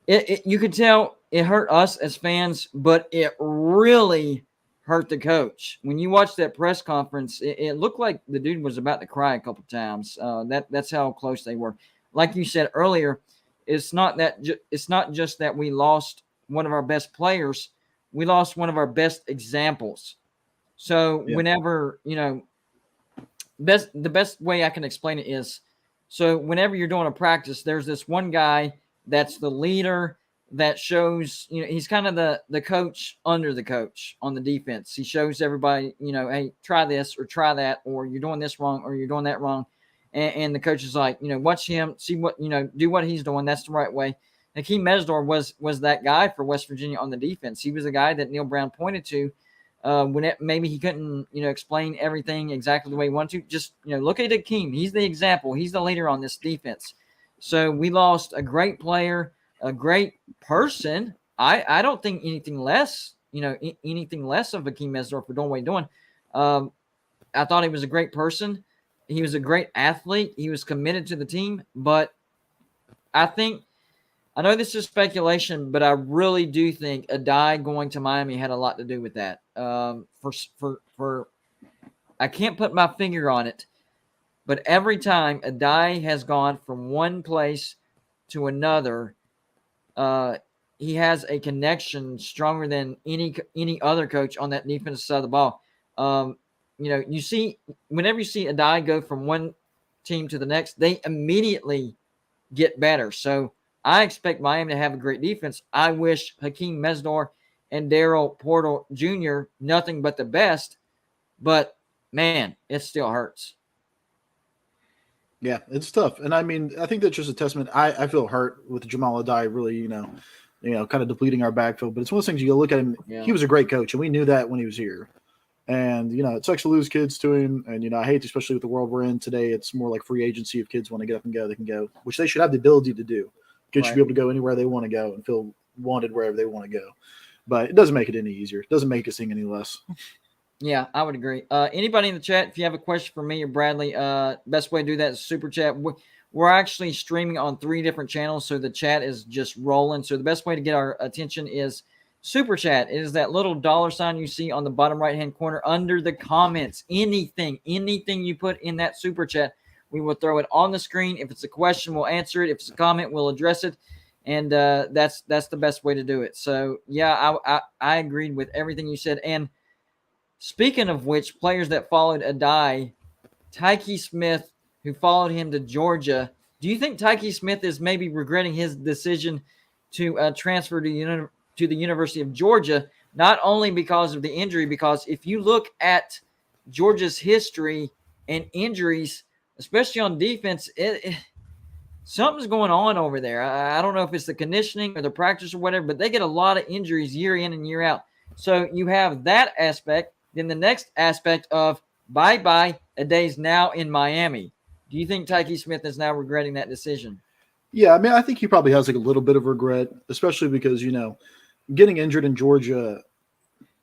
you could tell it hurt us as fans, but it really hurt the coach. When you watch that press conference, it looked like the dude was about to cry a couple times. That's how close they were. Like you said earlier, it's not just that we lost one of our best players, we lost one of our best examples. So whenever, the best way I can explain it is, so whenever you're doing a practice, there's this one guy that's the leader that shows, he's kind of the coach under the coach on the defense. He shows everybody, hey, try this or try that, or you're doing this wrong or you're doing that wrong. And the coach is like, watch him, see what, do what he's doing. That's the right way. Hakeem Mesdor was that guy for West Virginia on the defense. He was a guy that Neil Brown pointed to when maybe he couldn't, explain everything exactly the way he wanted to. Just, look at Hakeem. He's the example. He's the leader on this defense. So we lost a great player, a great person. I don't think anything less of Hakeem Mesdor for doing what he's doing. I thought he was a great person. He was a great athlete. He was committed to the team. But I know this is speculation, but I really do think Adai going to Miami had a lot to do with that. I can't put my finger on it, but every time Adai has gone from one place to another, he has a connection stronger than any other coach on that defensive side of the ball. You see, whenever you see Adai go from one team to the next, they immediately get better. So I expect Miami to have a great defense. I wish Hakeem Mesdor and Daryl Porter Jr. nothing but the best, but man, it still hurts. Yeah, it's tough. And I mean, I think that's just a testament. I feel hurt with Jamal Adai really, kind of depleting our backfield. But it's one of those things you look at him. Yeah. He was a great coach, and we knew that when he was here. And, it sucks to lose kids to him. And, I hate, especially with the world we're in today, it's more like free agency. If kids want to get up and go, they can go, which they should have the ability to do. Kids should be able to go anywhere they want to go and feel wanted wherever they want to go. But it doesn't make it any easier. It doesn't make us sing any less. Yeah, I would agree. Anybody in the chat, if you have a question for me or Bradley, best way to do that is super chat. We're actually streaming on 3 different channels, so the chat is just rolling. So the best way to get our attention is super chat. It is that little $ you see on the bottom right-hand corner under the comments. Anything you put in that super chat, we will throw it on the screen. If it's a question, we'll answer it. If it's a comment, we'll address it. And that's the best way to do it. So, yeah, I agreed with everything you said. And speaking of which, players that followed Adai, Tyke Smith, who followed him to Georgia, do you think Tyke Smith is maybe regretting his decision to transfer to the University of Georgia, not only because of the injury, because if you look at Georgia's history and injuries, especially on defense, something's going on over there. I don't know if it's the conditioning or the practice or whatever, but they get a lot of injuries year in and year out. So you have that aspect. Then the next aspect of bye-bye, Adai's now in Miami. Do you think Tyke Smith is now regretting that decision? Yeah, I mean, I think he probably has like a little bit of regret, especially because, getting injured in Georgia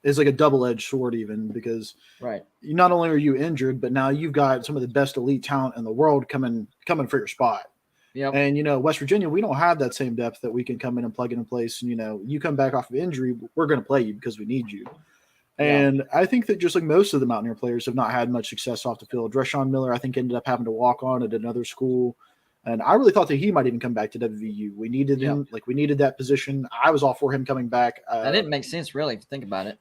is like a double-edged sword even, because not only are you injured, but now you've got some of the best elite talent in the world coming for your spot. Yep. And, West Virginia, we don't have that same depth that we can come in and plug in place. And, you come back off of injury, we're going to play you because we need you. And I think that just like most of the Mountaineer players have not had much success off the field. Rashawn Miller, I think, ended up having to walk on at another school. And I really thought that he might even come back to WVU. We needed him. Like, we needed that position. I was all for him coming back. That didn't make sense, really, if you think about it.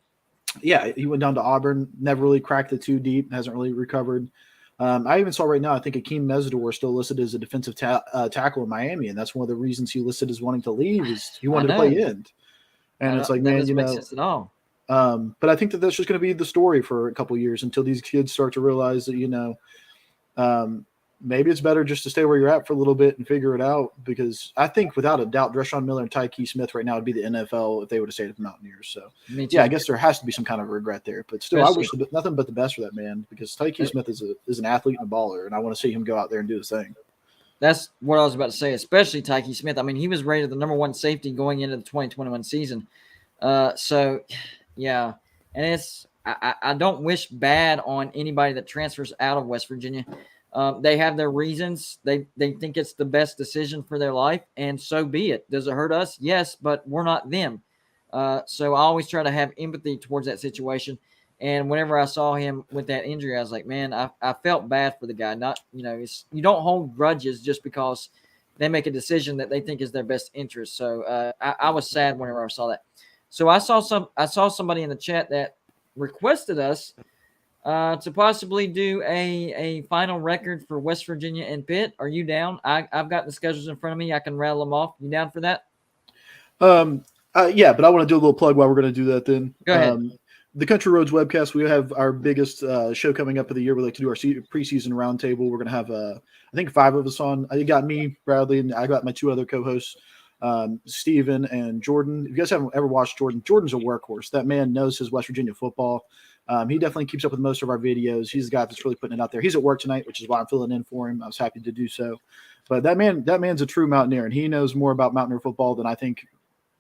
Yeah, he went down to Auburn, never really cracked the two deep, hasn't really recovered. I even saw right now, I think Akeem Mesidor is still listed as a defensive tackle in Miami, and that's one of the reasons he listed as wanting to leave is he wanted to play end. And it's like, man, doesn't make sense at all. But I think that that's just going to be the story for a couple of years until these kids start to realize that, maybe it's better just to stay where you're at for a little bit and figure it out, because I think without a doubt, Rashawn Miller and Tyke Smith right now would be the NFL if they would have stayed at the Mountaineers. So, yeah, I guess there has to be some kind of regret there. But still, I wish nothing but the best for that man, because Tyke Smith is an athlete and a baller, and I want to see him go out there and do his thing. That's what I was about to say, especially Tyke Smith. I mean, he was rated the number 1 safety going into the 2021 season. So, yeah, and I don't wish bad on anybody that transfers out of West Virginia. They have their reasons. They think it's the best decision for their life, and so be it. Does it hurt us? Yes, but we're not them. So I always try to have empathy towards that situation. And whenever I saw him with that injury, I was like, man, I felt bad for the guy. Not, you don't hold grudges just because they make a decision that they think is their best interest. So I was sad whenever I saw that. So I saw somebody in the chat that requested us to possibly do a final record for West Virginia and Pitt. Are you down? I've got the schedules in front of me. I can rattle them off. You down for that? Yeah, but I want to do a little plug while we're going to do that then. Go ahead. The Country Roads webcast, we have our biggest show coming up of the year. We like to do our preseason roundtable. We're going to have, I think, 5 of us on. You got me, Bradley, and I got my 2 other co-hosts, Steven and Jordan. If you guys haven't ever watched Jordan, Jordan's a workhorse. That man knows his West Virginia football. He definitely keeps up with most of our videos. He's the guy that's really putting it out there. He's at work tonight, which is why I'm filling in for him. I was happy to do so. But that man's a true Mountaineer, and he knows more about Mountaineer football than I think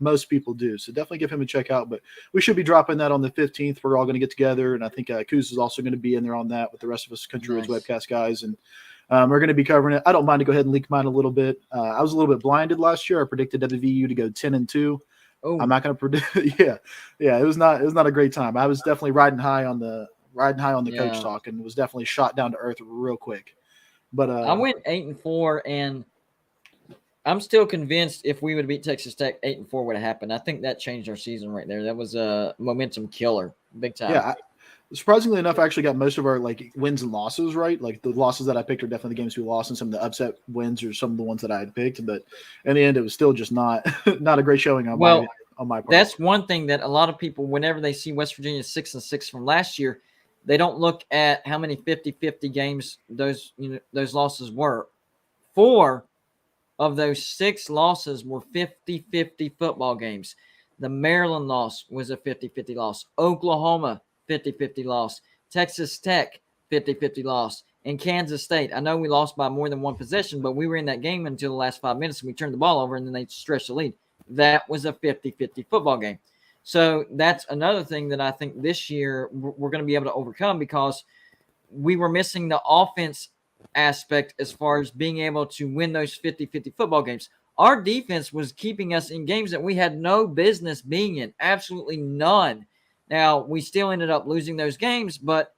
most people do. So definitely give him a check out. But we should be dropping that on the 15th. We're all going to get together, and I think Kuz is also going to be in there on that with the rest of us Country Roads webcast guys. And we're going to be covering it. I don't mind to go ahead and leak mine a little bit. I was a little bit blinded last year. I predicted WVU to go 10-2. Oh. I'm not going to predict. Yeah. It was not a great time. I was definitely riding high on the coach talk, and was definitely shot down to earth real quick. But I went 8-4, and I'm still convinced if we would beat Texas Tech, 8-4 would have happened. I think that changed our season right there. That was a momentum killer, big time. Yeah. Surprisingly enough, I actually got most of our wins and losses right. Like the losses that I picked are definitely the games we lost, and some of the upset wins are some of the ones that I had picked. But in the end, it was still just not a great showing on my part. That's one thing that a lot of people, whenever they see West Virginia 6-6 from last year, they don't look at how many 50-50 games those losses were. 4 of those 6 losses were 50-50 football games. The Maryland loss was a 50-50 loss. Oklahoma, 50-50 loss. Texas Tech, 50-50 loss. And Kansas State, I know we lost by more than 1 possession, but we were in that game until the last 5 minutes, and we turned the ball over, and then they stretched the lead. That was a 50-50 football game. So that's another thing that I think this year we're going to be able to overcome, because we were missing the offense aspect as far as being able to win those 50-50 football games. Our defense was keeping us in games that we had no business being in, absolutely none. Now, we still ended up losing those games, but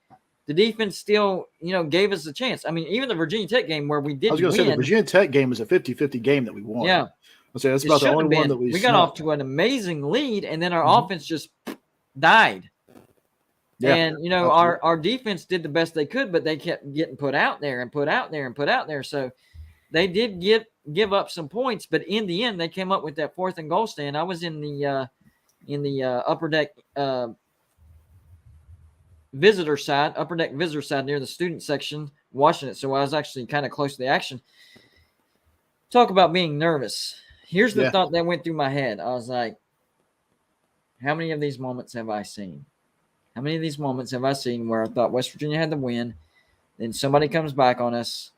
the defense still, gave us a chance. I mean, even the Virginia Tech game where we didn't win. I was going to say the Virginia Tech game was a 50-50 game that we won. Yeah. I'll say that's about the only one that we got off to an amazing lead, and then our offense just died. Yeah, and, our defense did the best they could, but they kept getting put out there and put out there and put out there. So they did give up some points, but in the end, they came up with that 4th and goal stand. I was in the upper deck visitor side near the student section watching it. So I was actually kind of close to the action. Talk about being nervous. Here's the thought that went through my head. I was like, how many of these moments have I seen? How many of these moments have I seen where I thought West Virginia had the win, then somebody comes back on us,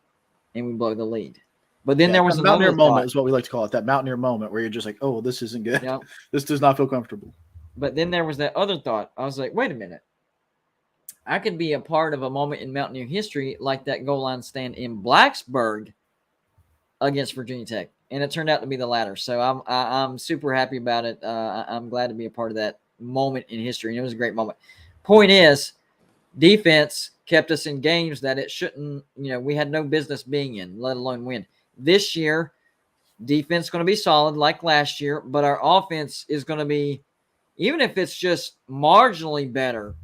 and we blow the lead? But then there was another Mountaineer moment is what we like to call it, that Mountaineer moment where you're just like, oh, this isn't good. Yep. This does not feel comfortable. But then there was that other thought. I was like, wait a minute. I could be a part of a moment in Mountaineer history like that goal line stand in Blacksburg against Virginia Tech. And it turned out to be the latter. So I'm super happy about it. I'm glad to be a part of that moment in history. And it was a great moment. point is, defense kept us in games that it shouldn't, we had no business being in, let alone win. This year, defense is going to be solid like last year, but our offense is going to be, even if it's just marginally better,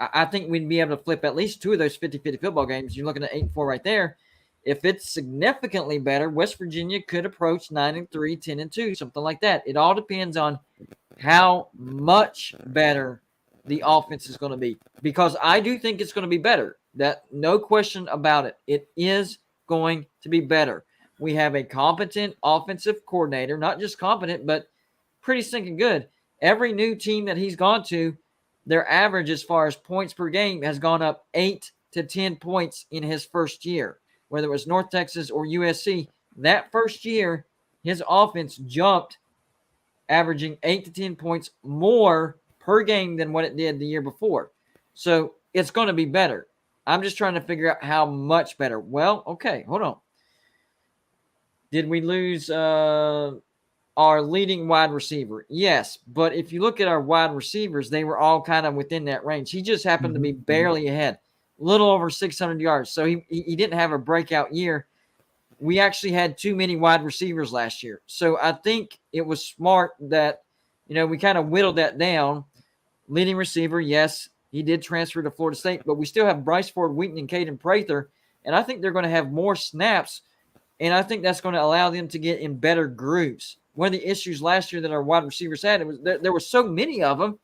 I think we'd be able to flip at least 2 of those 50-50 football games. You're looking at 8-4 right there. If it's significantly better, West Virginia could approach 9-3, 10-2, something like that. It all depends on how much better the offense is going to be, because I do think it's going to be better. That no question about it. It is going to be better. We have a competent offensive coordinator, not just competent, but pretty stinking good. Every new team that he's gone to, their average as far as points per game has gone up 8 to 10 points in his first year. Whether it was North Texas or USC, that first year, his offense jumped, averaging 8 to 10 points more per game than what it did the year before. So it's going to be better. I'm just trying to figure out how much better. Well, okay, hold on. Did we lose our leading wide receiver? Yes, but if you look at our wide receivers, they were all kind of within that range. He just happened to be barely ahead, a little over 600 yards. So he didn't have a breakout year. We actually had too many wide receivers last year. So I think it was smart that, we kind of whittled that down. Leading receiver, yes, he did transfer to Florida State, but we still have Bryce Ford Wheaton and Caden Prather, and I think they're going to have more snaps, and I think that's going to allow them to get in better grooves. One of the issues last year that our wide receivers had, was there were so many of them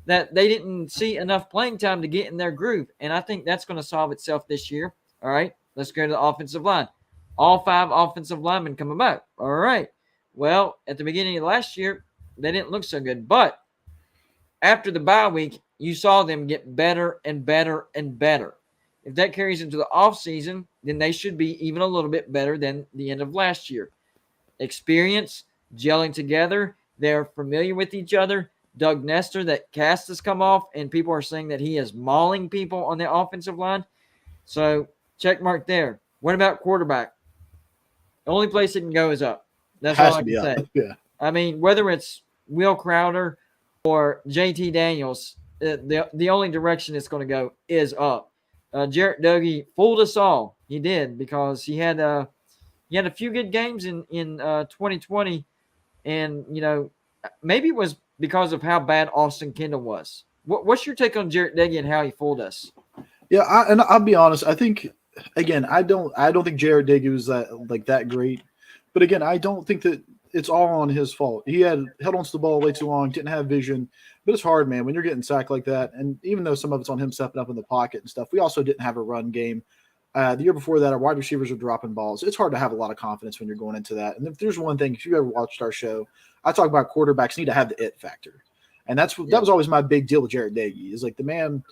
that they didn't see enough playing time to get in their groove, and I think that's going to solve itself this year. All right, let's go to the offensive line. All 5 offensive linemen coming back. All right. Well, at the beginning of last year, they didn't look so good, but after the bye week, you saw them get better and better and better. If that carries into the offseason, then they should be even a little bit better than the end of last year. Experience, gelling together, they're familiar with each other. Doug Nestor, that cast has come off, and people are saying that he is mauling people on the offensive line. So, check mark there. What about quarterback? The only place it can go is up. That's all I can say. Yeah. I mean, whether it's Will Crowder or JT Daniels, the only direction it's going to go is up. Jarrett Doege fooled us all. He did, because he had a few good games in 2020, and maybe it was because of how bad Austin Kendall was. What's your take on Jarrett Doege and how he fooled us? Yeah, I'll be honest. I think, again, I don't think Jarrett Doege was that great, but again, I don't think that it's all on his fault. He had held on to the ball way too long, didn't have vision. But it's hard, man, when you're getting sacked like that. And even though some of it's on him stepping up in the pocket and stuff, we also didn't have a run game. The year before that, our wide receivers were dropping balls. It's hard to have a lot of confidence when you're going into that. And if there's one thing, if you ever watched our show, I talk about quarterbacks need to have the it factor. And that was always my big deal with Jarrett Doege. Is like, the man,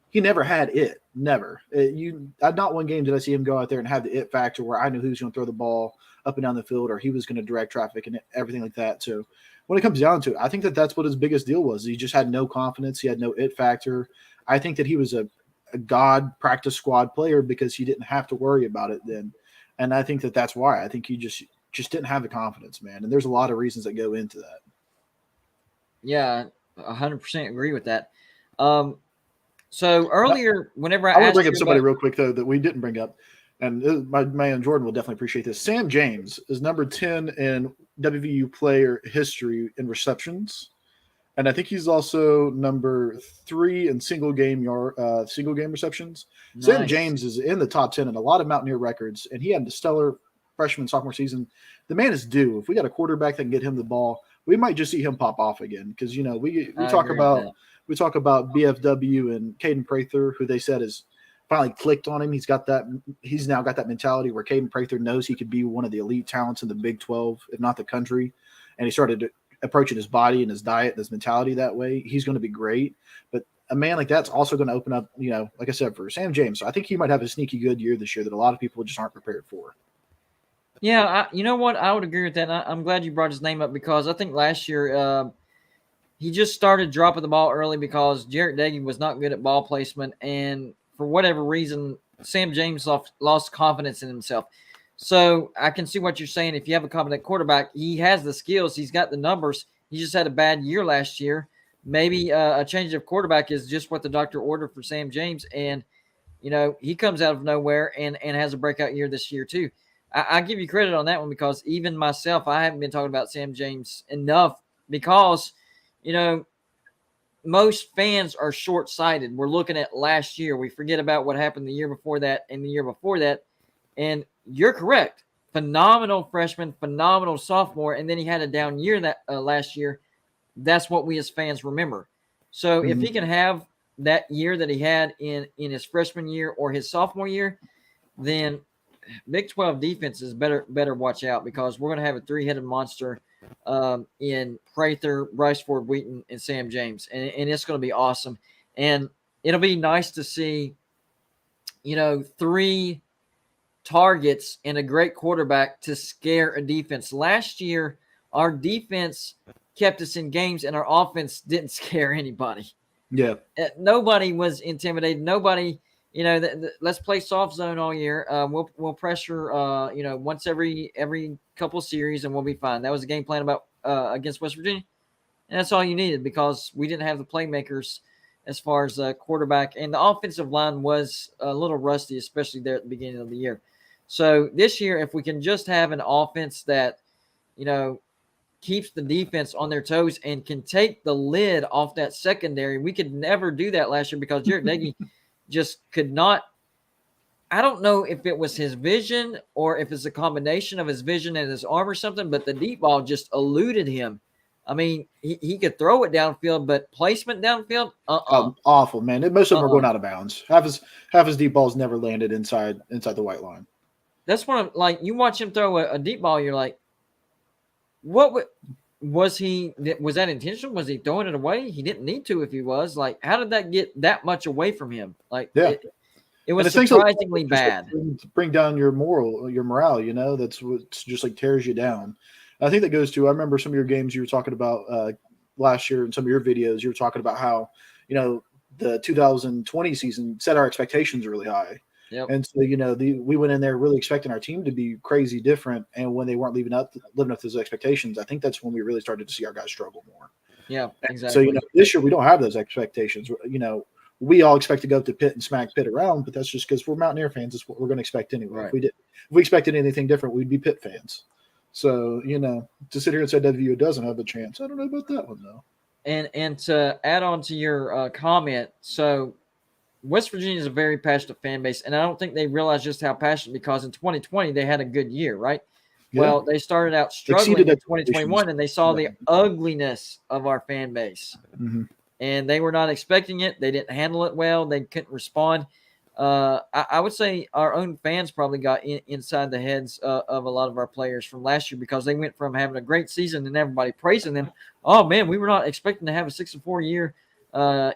he never had it. Never. Not one game did I see him go out there and have the it factor where I knew he was going to throw the ball up and down the field, or he was going to direct traffic and everything like that. So when it comes down to it, I think that that's what his biggest deal was. He just had no confidence. He had no it factor. I think that he was a God practice squad player because he didn't have to worry about it then. And I think that that's why. I think he just didn't have the confidence, man. And there's a lot of reasons that go into that. Yeah, 100% agree with that. So earlier, whenever I want to asked bring up you somebody about, real quick, though, that we didn't bring up. And my man Jordan will definitely appreciate this. Sam James is number 10 in WVU player history in receptions. And I think he's also number 3 in single game receptions. Nice. Sam James is in the top 10 in a lot of Mountaineer records, and he had a stellar freshman sophomore season. The man is due. If we got a quarterback that can get him the ball, we might just see him pop off again. Because we talk about BFW and Caden Prather, who they said is finally clicked on him. He's now got that mentality where Caden Prather knows he could be one of the elite talents in the Big 12, if not the country. And he started approaching his body and his diet and his mentality that way. He's going to be great. But a man like that's also going to open up, like I said, for Sam James. So I think he might have a sneaky good year this year that a lot of people just aren't prepared for. Yeah, you know what? I would agree with that. I'm glad you brought his name up, because I think last year he just started dropping the ball early because Jarrett Doege was not good at ball placement. And for whatever reason, Sam James lost confidence in himself. So I can see what you're saying. If you have a competent quarterback, he has the skills. He's got the numbers. He just had a bad year last year. maybe a change of quarterback is just what the doctor ordered for Sam James. And, he comes out of nowhere and has a breakout year this year too. I give you credit on that one because even myself, I haven't been talking about Sam James enough because, most fans are short-sighted. We're looking at last year. We forget about what happened the year before that and the year before that. And you're correct. Phenomenal freshman, phenomenal sophomore, and then he had a down year that last year. That's what we as fans remember. So if he can have that year that he had in his freshman year or his sophomore year, then Big 12 defenses better watch out because we're going to have a three-headed monster in Prather, Bryce Ford Wheaton, and Sam James. And it's going to be awesome. And it'll be nice to see, 3 targets and a great quarterback to scare a defense. Last year, our defense kept us in games and our offense didn't scare anybody. Yeah. Nobody was intimidated. Nobody – let's play soft zone all year. We'll pressure, once every couple series, and we'll be fine. That was the game plan about against West Virginia, and that's all you needed because we didn't have the playmakers as far as quarterback, and the offensive line was a little rusty, especially there at the beginning of the year. So this year, if we can just have an offense that, keeps the defense on their toes and can take the lid off that secondary, we could never do that last year because Jared Deggy just could not. I don't know if it was his vision or if it's a combination of his vision and his arm or something, but the deep ball just eluded him. I mean, he could throw it downfield, but placement downfield, awful, man. Most of them are going out of bounds. Half his deep balls never landed inside the white line. That's one of, like, you watch him throw a deep ball, you're like, what was that intentional? Was he throwing it away? He didn't need to if he was. Like, how did that get that much away from him? Like, yeah. It was surprisingly bad. Bring down your morale. That's what just like tears you down. I think that goes to, I remember some of your games you were talking about last year and some of your videos, you were talking about how, the 2020 season set our expectations really high. Yep. And so, we went in there really expecting our team to be crazy different. And when they weren't living up to those expectations, I think that's when we really started to see our guys struggle more. Yeah, exactly. So, this year we don't have those expectations. We all expect to go up to Pitt and smack Pitt around, but that's just because we're Mountaineer fans. It's what we're going to expect anyway. Right. If we expected anything different, we'd be Pitt fans. So, to sit here and say WVU doesn't have a chance, I don't know about that one, though. And to add on to your comment, so West Virginia is a very passionate fan base, and I don't think they realize just how passionate because in 2020 they had a good year, right? Yeah. Well, they started out struggling in 2021, and they saw the ugliness of our fan base. Mm-hmm. And they were not expecting it. They didn't handle it well. They couldn't respond. I would say our own fans probably got inside the heads of a lot of our players from last year because they went from having a great season and everybody praising them. Oh, man, we were not expecting to have a 6-4 year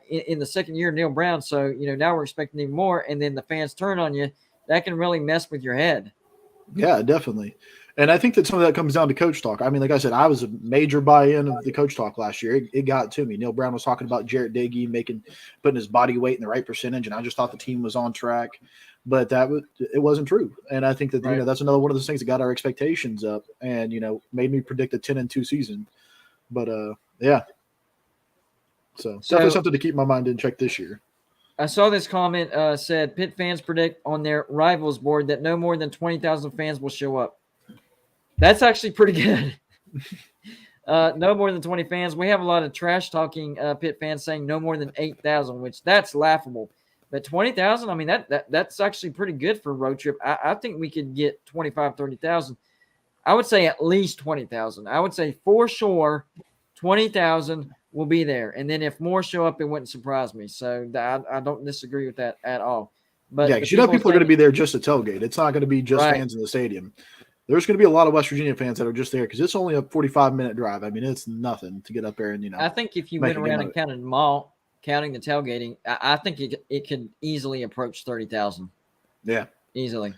in the second year of Neil Brown. So, now we're expecting even more. And then the fans turn on you. That can really mess with your head. Yeah, definitely. And I think that some of that comes down to coach talk. I mean, like I said, I was a major buy-in of the coach talk last year. It got to me. Neil Brown was talking about Jarrett Diggy putting his body weight in the right percentage, and I just thought the team was on track. But it wasn't true. And I think that that's another one of those things that got our expectations up and made me predict a 10-2 season. But yeah. So definitely something to keep my mind in check this year. I saw this comment said Pitt fans predict on their rivals board that no more than 20,000 fans will show up. That's actually pretty good. No more than 20 fans. We have a lot of trash talking Pitt fans saying no more than 8,000, which that's laughable. But 20,000, I mean, that's actually pretty good for a road trip. I think we could get 25, 30,000. I would say at least 20,000. I would say for sure 20,000 will be there. And then if more show up, it wouldn't surprise me. So I don't disagree with that at all. But yeah, because people are going to be there just to tailgate. It's not going to be just fans in the stadium. There's going to be a lot of West Virginia fans that are just there because it's only a 45-minute drive. I mean, it's nothing to get up there and, I think if you went around and counted them all, counting the tailgating, I think it could easily approach 30,000. Yeah. Easily.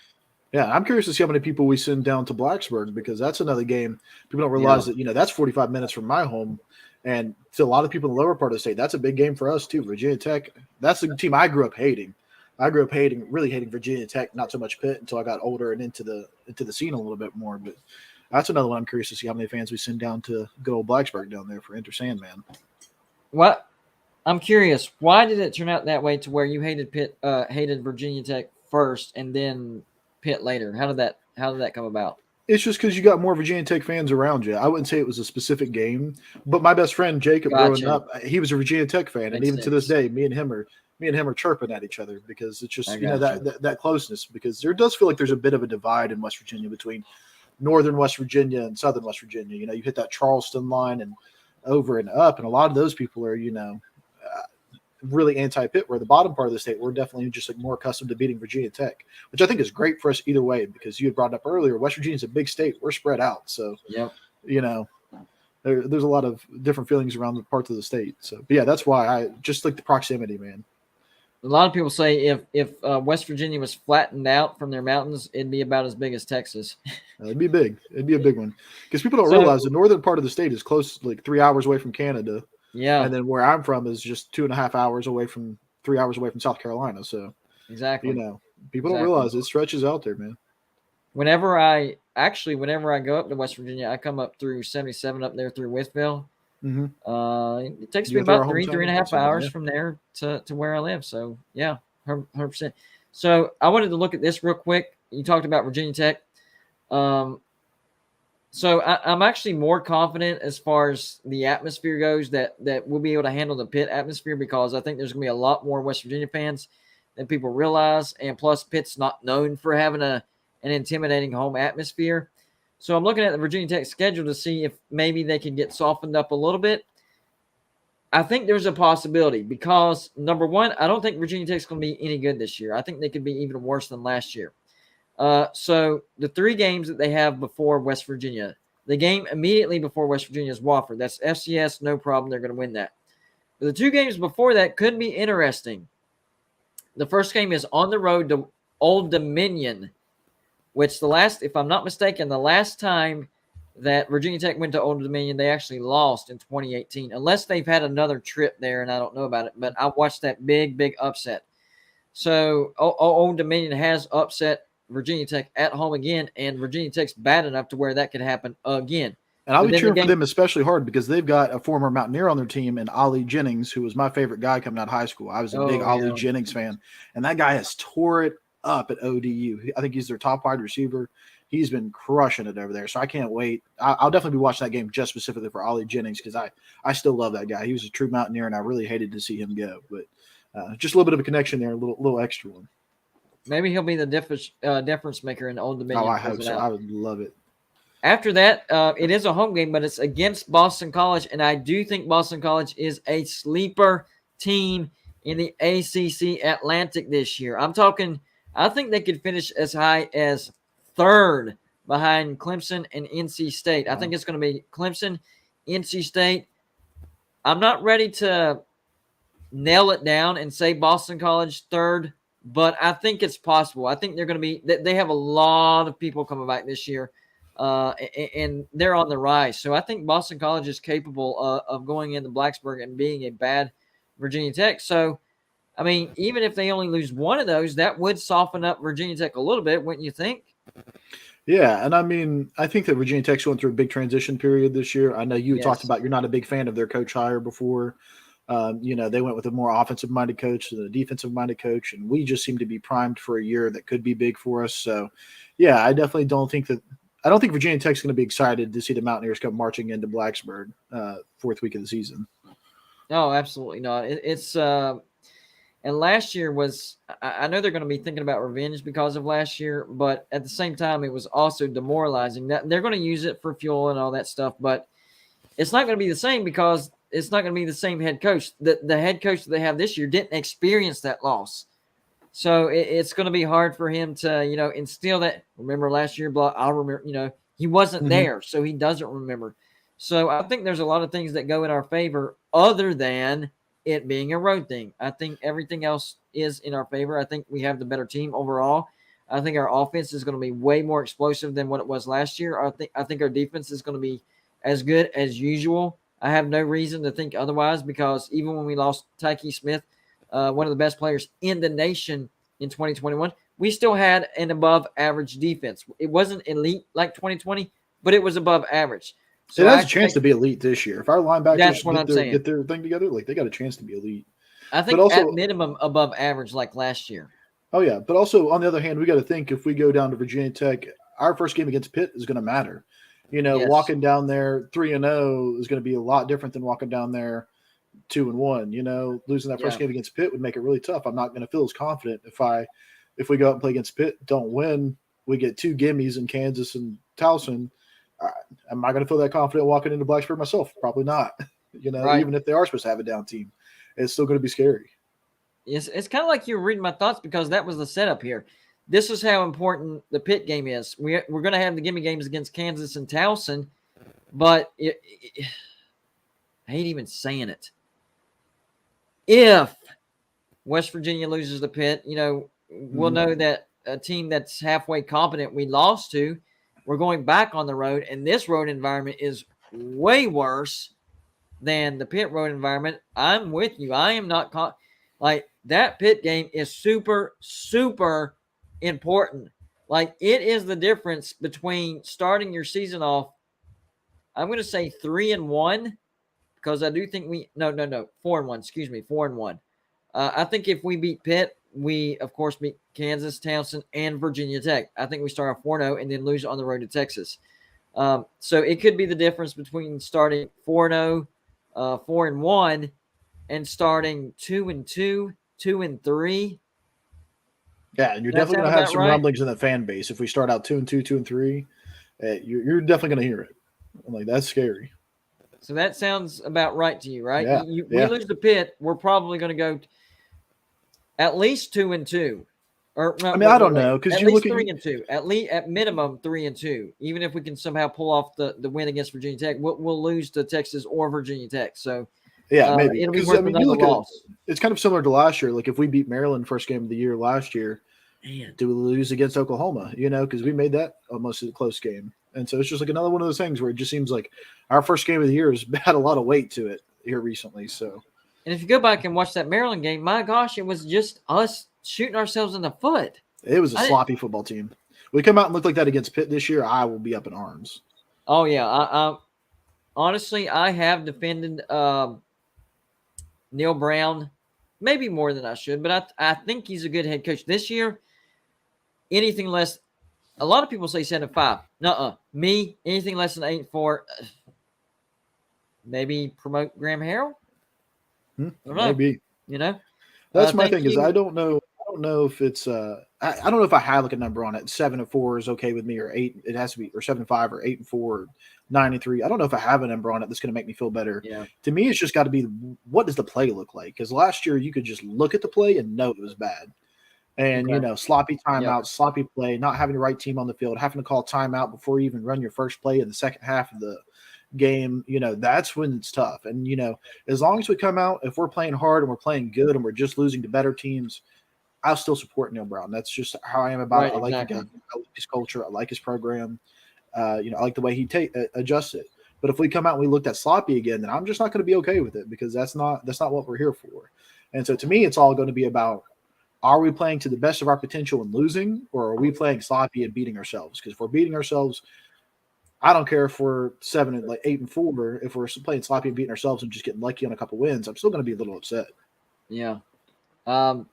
Yeah, I'm curious to see how many people we send down to Blacksburg because that's another game. People don't realize that, that's 45 minutes from my home. And to a lot of people in the lower part of the state, that's a big game for us too. Virginia Tech, that's the team I grew up hating. I grew up really hating Virginia Tech, not so much Pitt until I got older and into the scene a little bit more. But that's another one I'm curious to see how many fans we send down to good old Blacksburg down there for Enter Sandman. What? I'm curious. Why did it turn out that way to where you hated Pitt, hated Virginia Tech first, and then Pitt later? How did that come about? It's just because you got more Virginia Tech fans around you. I wouldn't say it was a specific game, but my best friend Jacob, growing Gotcha. up, he was a Virginia Tech fan, and Makes even to this sense. day, me and him are chirping at each other because it's just I you know gotcha. that closeness. Because there does feel like there's a bit of a divide in West Virginia between northern West Virginia and southern West Virginia. You hit that Charleston line and over and up, and a lot of those people are really anti-Pitt. Where the bottom part of the state, we're definitely just like more accustomed to beating Virginia Tech, which I think is great for us either way. Because you had brought up earlier, West Virginia is a big state. We're spread out, so Yep. There's a lot of different feelings around the parts of the state. So, but yeah, that's why I just like the proximity, man. A lot of people say if West Virginia was flattened out from their mountains, it'd be about as big as Texas. It'd be big. It'd be a big one because people don't So- realize the northern part of the state is close, like 3 hours away from Canada. Yeah, And then where I'm from is just 2.5 hours away from 3 hours away from South Carolina. So, exactly. people don't realize it stretches out there, man. Whenever I go up to West Virginia, I come up through 77 up there through Withville. Mm-hmm. It takes You me go through our about three hometown, and a half that's something, hours yeah. from there to where I live. So yeah, 100%. So I wanted to look at this real quick. You talked about Virginia Tech. So I'm actually more confident as far as the atmosphere goes that we'll be able to handle the Pitt atmosphere, because I think there's going to be a lot more West Virginia fans than people realize. And plus, Pitt's not known for having an intimidating home atmosphere. So I'm looking at the Virginia Tech schedule to see if maybe they can get softened up a little bit. I think there's a possibility because, number one, I don't think Virginia Tech's going to be any good this year. I think they could be even worse than last year. So the 3 games that they have before West Virginia, the game immediately before West Virginia is Wofford. That's FCS, no problem. They're going to win that. But the 2 games before that could be interesting. The first game is on the road to Old Dominion, which if I'm not mistaken, the last time that Virginia Tech went to Old Dominion, they actually lost in 2018, unless they've had another trip there and I don't know about it. But I watched that big upset. So Old Dominion has upset Virginia Tech at home again, and Virginia Tech's bad enough to where that could happen again. And I'll But be then cheering for them especially hard because they've got a former Mountaineer on their team, and Ollie Jennings, who was my favorite guy coming out of high school. I was a big Ollie Jennings fan, and that guy has tore it up at ODU. I think he's their top wide receiver. He's been crushing it over there, so I can't wait. I'll definitely be watching that game just specifically for Ollie Jennings because I still love that guy. He was a true Mountaineer, and I really hated to see him go. But just a little bit of a connection there, a little extra one. Maybe he'll be the difference maker in Old Dominion. Oh, I hope so. I would love it. After that, it is a home game, but it's against Boston College, and I do think Boston College is a sleeper team in the ACC Atlantic this year. I think they could finish as high as 3rd behind Clemson and NC State. I think it's going to be Clemson, NC State. I'm not ready to nail it down and say Boston College 3rd, but I think it's possible. I think they're going to be – they have a lot of people coming back this year, and they're on the rise. So I think Boston College is capable of going into Blacksburg and being a bad Virginia Tech. So, I mean, even if they only lose one of those, that would soften up Virginia Tech a little bit, wouldn't you think? Yeah, and I mean, I think that Virginia Tech's going through a big transition period this year. I know you talked about you're not a big fan of their coach hire before. They went with a more offensive-minded coach than a defensive-minded coach, and we just seem to be primed for a year that could be big for us. So, yeah, I definitely don't think Virginia Tech's going to be excited to see the Mountaineers come marching into Blacksburg 4th week of the season. No, absolutely not. And last year was – I know they're going to be thinking about revenge because of last year, but at the same time, it was also demoralizing. They're going to use it for fuel and all that stuff, but it's not going to be the same because it's not going to be the same head coach. The head coach that they have this year didn't experience that loss. So it's going to be hard for him to, instill that. Remember last year, I'll remember, he wasn't there, so he doesn't remember. So I think there's a lot of things that go in our favor other than it being a road thing. I think everything else is in our favor. I think we have the better team overall. I think our offense is going to be way more explosive than what it was last year. I think our defense is going to be as good as usual. I have no reason to think otherwise because even when we lost Tyke Smith, one of the best players in the nation in 2021, we still had an above average defense. It wasn't elite like 2020, but it was above average. So it has a chance to be elite this year. If our linebackers get their thing together, like they got a chance to be elite. I think also, at minimum above average like last year. Oh, yeah. But also, on the other hand, we got to think if we go down to Virginia Tech, our first game against Pitt is going to matter. Walking down there 3-0 is going to be a lot different than walking down there 2-1. Losing that first game against Pitt would make it really tough. I'm not going to feel as confident if we go out and play against Pitt, don't win, we get 2 gimmies in Kansas and Towson. Am I going to feel that confident walking into Blacksburg myself? Probably not. Even if they are supposed to have a down team, it's still going to be scary. Yes, it's kind of like you're reading my thoughts because that was the setup here. This is how important the Pitt game is. We're going to have the gimme games against Kansas and Towson, but I hate even saying it. If West Virginia loses to Pitt, we'll know that a team that's halfway competent we lost to, we're going back on the road, and this road environment is way worse than the Pitt road environment. I'm with you. I am not that Pitt game is super, super important. Like, it is the difference between starting your season off, I'm going to say 3-1, because I do think 4-1. Excuse me, 4-1. I think if we beat Pitt, we of course beat Kansas, Towson, and Virginia Tech. I think we start off 4-0 and then lose on the road to Texas. So it could be the difference between starting 4-0, 4-1, and starting 2-2, 2-3. Yeah, and you're definitely going to have some rumblings in the fan base. If we start out 2-2, 2-3, you're definitely going to hear it. I'm like, that's scary. So that sounds about right to you, right? Yeah. We lose to Pitt, we're probably going to go at least 2-2. I don't know, because you look at 3-2, at minimum 3-2. Even if we can somehow pull off the win against Virginia Tech, we'll lose to Texas or Virginia Tech. So maybe it'll be worth another loss. It's kind of similar to last year. Like if we beat Maryland first game of the year last year, do we lose against Oklahoma? Because we made that almost a close game, and so it's just like another one of those things where it just seems like our first game of the year has had a lot of weight to it here recently. So, and if you go back and watch that Maryland game, my gosh, it was just us shooting ourselves in the foot. It was a sloppy football team. We come out and look like that against Pitt this year, I will be up in arms. Oh yeah, I honestly I have defended Neil Brown maybe more than I should, but I think he's a good head coach this year. Anything less, a lot of people say 7-5. Me, anything less than 8-4. Maybe promote Graham Harrell. Maybe. That's my thing. Is I don't know if it's I don't know if I have like a number on it. 7-4 is okay with me, or 8. It has to be, or 7-5, or 8-4, or 9-3. I don't know if I have a number on it that's going to make me feel better. Yeah. To me, it's just got to be, what does the play look like? Because last year you could just look at the play and know it was bad. And, sloppy timeouts, sloppy play, not having the right team on the field, having to call timeout before you even run your first play in the second half of the game, that's when it's tough. And, as long as we come out, if we're playing hard and we're playing good and we're just losing to better teams, I'll still support Neil Brown. That's just how I am about it. I like the guy. I like his culture. I like his program. I like the way he adjusts it. But if we come out and we look that sloppy again, then I'm just not going to be okay with it, because that's not what we're here for. And so to me, it's all going to be about, are we playing to the best of our potential and losing, or are we playing sloppy and beating ourselves? Because if we're beating ourselves, I don't care if we're 8-4. If we're playing sloppy and beating ourselves and just getting lucky on a couple wins, I'm still going to be a little upset. Yeah.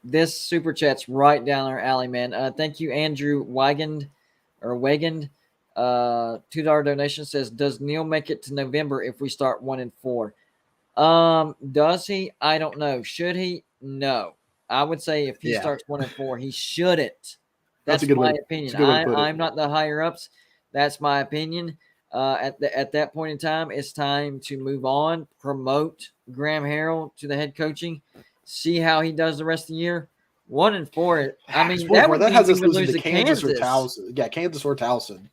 This super chat's right down our alley, man. Thank you, Andrew Wagand. $2 donation says, does Neil make it to November if we start 1-4? Does he? I don't know. Should he? No. I would say if he starts 1-4, he shouldn't. That's a good my way. opinion. I'm not the higher ups. That's my opinion. At that point in time, it's time to move on, promote Graham Harrell to the head coaching, see how he does the rest of the year. 1-4. I mean, that has us losing to Kansas or Towson. Yeah, Kansas or Towson.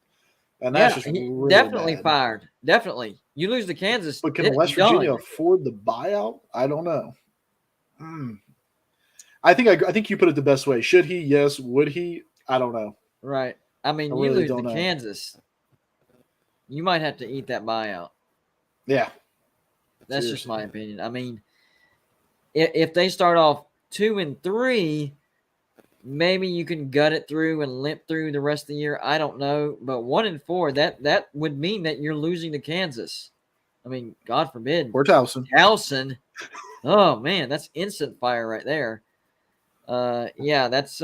And that's just really definitely bad. fired. Definitely. You lose to Kansas. But can West Virginia afford the buyout? I don't know. I think you put it the best way. Should he? Yes. Would he? I don't know. Right. I mean, you lose to Kansas, you might have to eat that buyout. Yeah. That's just my opinion. I mean, if they start off 2-3, maybe you can gut it through and limp through the rest of the year. I don't know, but 1-4 that would mean that you're losing to Kansas. I mean, God forbid. Or Towson. Oh man, that's instant fire right there. Yeah, that's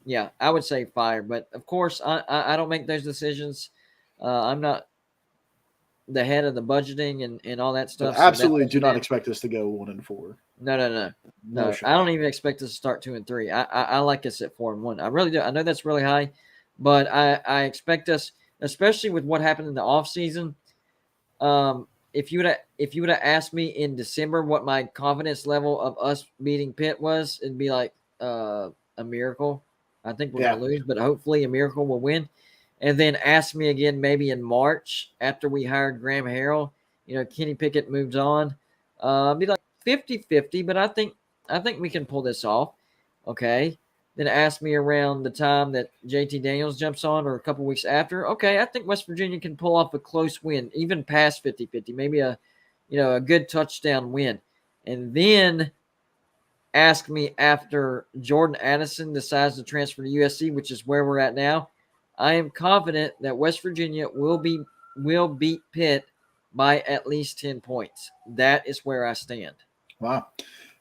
yeah, I would say fire, but of course I don't make those decisions. I'm not the head of the budgeting and all that stuff. But absolutely do not expect us to go 1-4. No. I don't even expect us to start 2-3. I like us at 4-1. I really do. I know that's really high, but I expect us, especially with what happened in the offseason. If you would have asked me in December what my confidence level of us beating Pitt was, it'd be like a miracle. I think we're gonna lose, but hopefully a miracle will win. And then ask me again maybe in March after we hired Graham Harrell. Kenny Pickett moves on. Be like 50-50, but I think we can pull this off. Okay. Then ask me around the time that JT Daniels jumps on or a couple weeks after. Okay, I think West Virginia can pull off a close win, even past 50-50, maybe a good touchdown win. And then ask me after Jordan Addison decides to transfer to USC, which is where we're at now. I am confident that West Virginia will beat Pitt by at least 10 points. That is where I stand. Wow.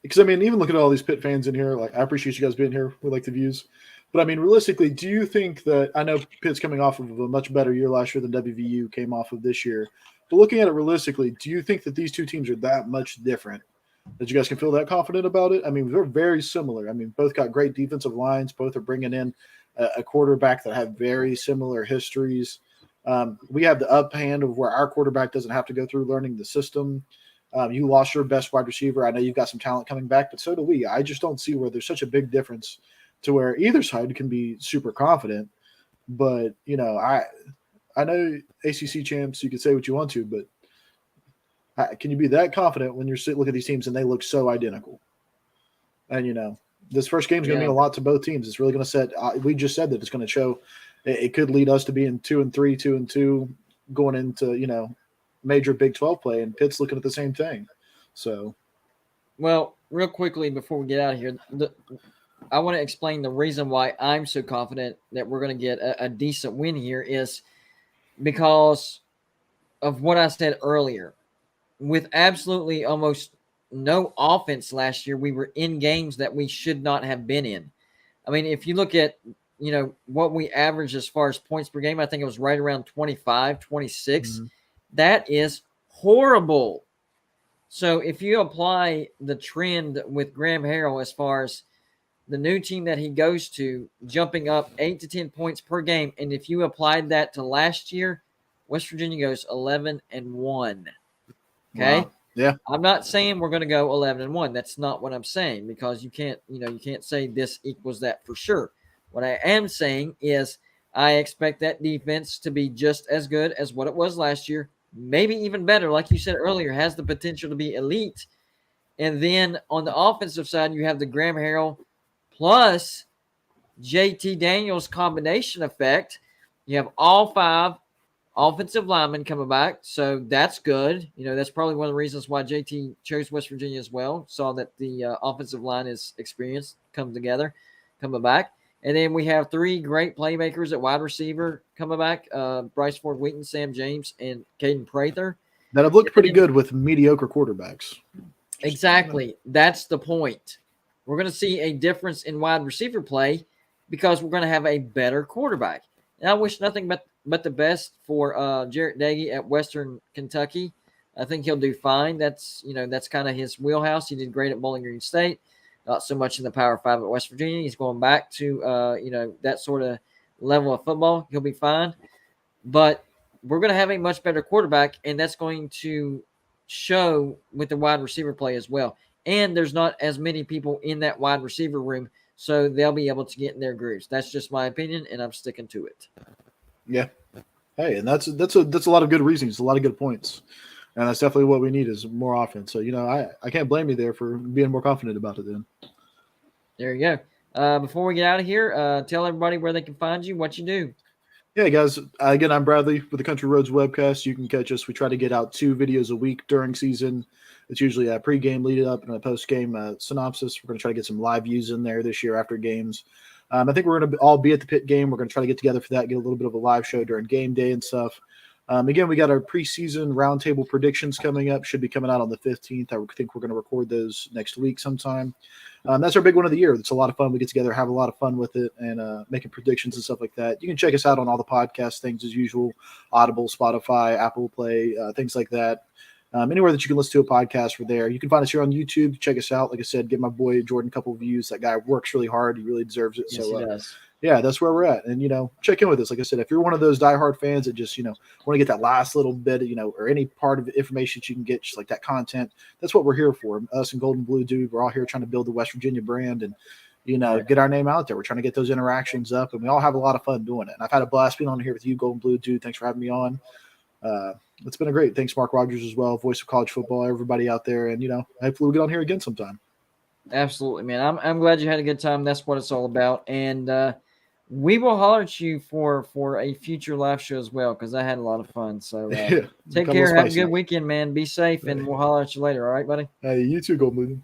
Because, I mean, even look at all these Pitt fans in here. Like, I appreciate you guys being here. We like the views. But, I mean, realistically, do you think that – I know Pitt's coming off of a much better year last year than WVU came off of this year. But looking at it realistically, do you think that these two teams are that much different, that you guys can feel that confident about it? I mean, they're very similar. I mean, both got great defensive lines. Both are bringing in a quarterback that have very similar histories. We have the up hand of where our quarterback doesn't have to go through learning the system. You lost your best wide receiver. I know you've got some talent coming back, but so do we. I just don't see where there's such a big difference to where either side can be super confident. But, I know ACC champs, you can say what you want to, but can you be that confident when you're look at these teams and they look so identical? And, this first game is going to mean a lot to both teams. It's really going to set we just said that it's going to show it could lead us to being 2-3, 2-2 going into, major Big 12 play, and Pitt's looking at the same thing. So, well, real quickly before we get out of here, I want to explain the reason why I'm so confident that we're going to get a decent win here is because of what I said earlier. With absolutely almost no offense last year, we were in games that we should not have been in. I mean, if you look at, what we averaged as far as points per game, I think it was right around 25, 26. Mm-hmm. That is horrible. So if you apply the trend with Graham Harrell as far as the new team that he goes to, jumping up 8 to 10 points per game, and if you applied that to last year, West Virginia goes 11-1. Okay? Wow. Yeah. I'm not saying we're going to go 11-1. That's not what I'm saying, because you can't say this equals that for sure. What I am saying is I expect that defense to be just as good as what it was last year, maybe even better. Like you said earlier, has the potential to be elite. And then on the offensive side, you have the Graham Harrell plus JT Daniels combination effect. You have all 5 offensive linemen coming back, so that's good. That's probably one of the reasons why JT chose West Virginia as well. Saw that the offensive line is experienced, coming back. And then we have 3 great playmakers at wide receiver coming back, Bryce Ford Wheaton, Sam James, and Caden Prather. That have looked pretty good with mediocre quarterbacks. Exactly. That's the point. We're going to see a difference in wide receiver play because we're going to have a better quarterback. And I wish nothing but the best for Jarrett Dagey at Western Kentucky. I think he'll do fine. That's kind of his wheelhouse. He did great at Bowling Green State. Not so much in the Power 5 at West Virginia. He's going back to, that sort of level of football. He'll be fine. But we're going to have a much better quarterback, and that's going to show with the wide receiver play as well. And there's not as many people in that wide receiver room, so they'll be able to get in their grooves. That's just my opinion, and I'm sticking to it. Yeah. Hey, and that's a lot of good reasons, a lot of good points. And that's definitely what we need is more offense. So, I can't blame you there for being more confident about it then. There you go. Before we get out of here, tell everybody where they can find you, what you do. Yeah, guys. Again, I'm Bradley with the Country Roads webcast. You can catch us. We try to get out 2 videos a week during season. It's usually a pregame lead up and a postgame synopsis. We're going to try to get some live views in there this year after games. I think we're going to all be at the Pitt game. We're going to try to get together for that, get a little bit of a live show during game day and stuff. Again, we got our preseason roundtable predictions coming up. Should be coming out on the 15th. I think we're going to record those next week sometime. That's our big one of the year. It's a lot of fun. We get together, have a lot of fun with it, and making predictions and stuff like that. You can check us out on all the podcast things as usual, Audible, Spotify, Apple Play, things like that. Anywhere that you can listen to a podcast, we're there. You can find us here on YouTube. Check us out. Like I said, give my boy Jordan a couple of views. That guy works really hard. He really deserves it. Yes, he does. Yeah, that's where we're at. And, check in with us. Like I said, if you're one of those diehard fans that just, want to get that last little bit, or any part of the information that you can get, just like that content, that's what we're here for. Us and Golden Blue Dude, we're all here trying to build the West Virginia brand and, get our name out there. We're trying to get those interactions up, and we all have a lot of fun doing it. And I've had a blast being on here with you, Golden Blue Dude. Thanks for having me on. It's been a great. Thanks, Mark Rogers, as well, voice of college football, everybody out there. And, hopefully we'll get on here again sometime. Absolutely, man. I'm glad you had a good time. That's what it's all about. And, we will holler at you for a future live show as well, because I had a lot of fun. So take care. Have a good weekend, man. Be safe, and we'll holler at you later. All right, buddy? Hey, you too, Golden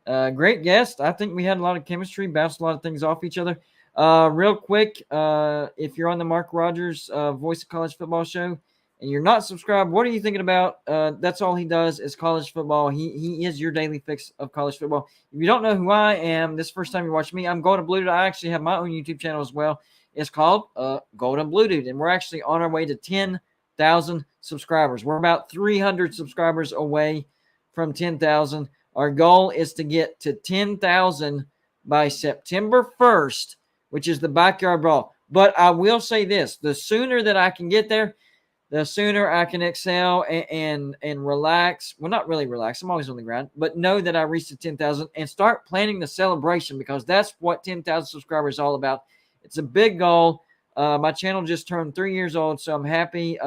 Blue. Great guest. I think we had a lot of chemistry, bounced a lot of things off each other. Real quick, if you're on the Mark Rogers Voice of College Football show and you're not subscribed, what are you thinking about? That's all he does is college football. He is your daily fix of college football. If you don't know who I am, this first time you watch me, I'm Golden Blue Dude. I actually have my own YouTube channel as well. It's called Golden Blue Dude, and we're actually on our way to 10,000 subscribers. We're about 300 subscribers away from 10,000. Our goal is to get to 10,000 by September 1st, which is the Backyard Brawl. But I will say this, the sooner that I can get there, the sooner I can excel and relax. Well, not really relax. I'm always on the ground. But know that I reached the 10,000 and start planning the celebration, because that's what 10,000 subscribers is all about. It's a big goal. My channel just turned 3 years old, so I'm happy.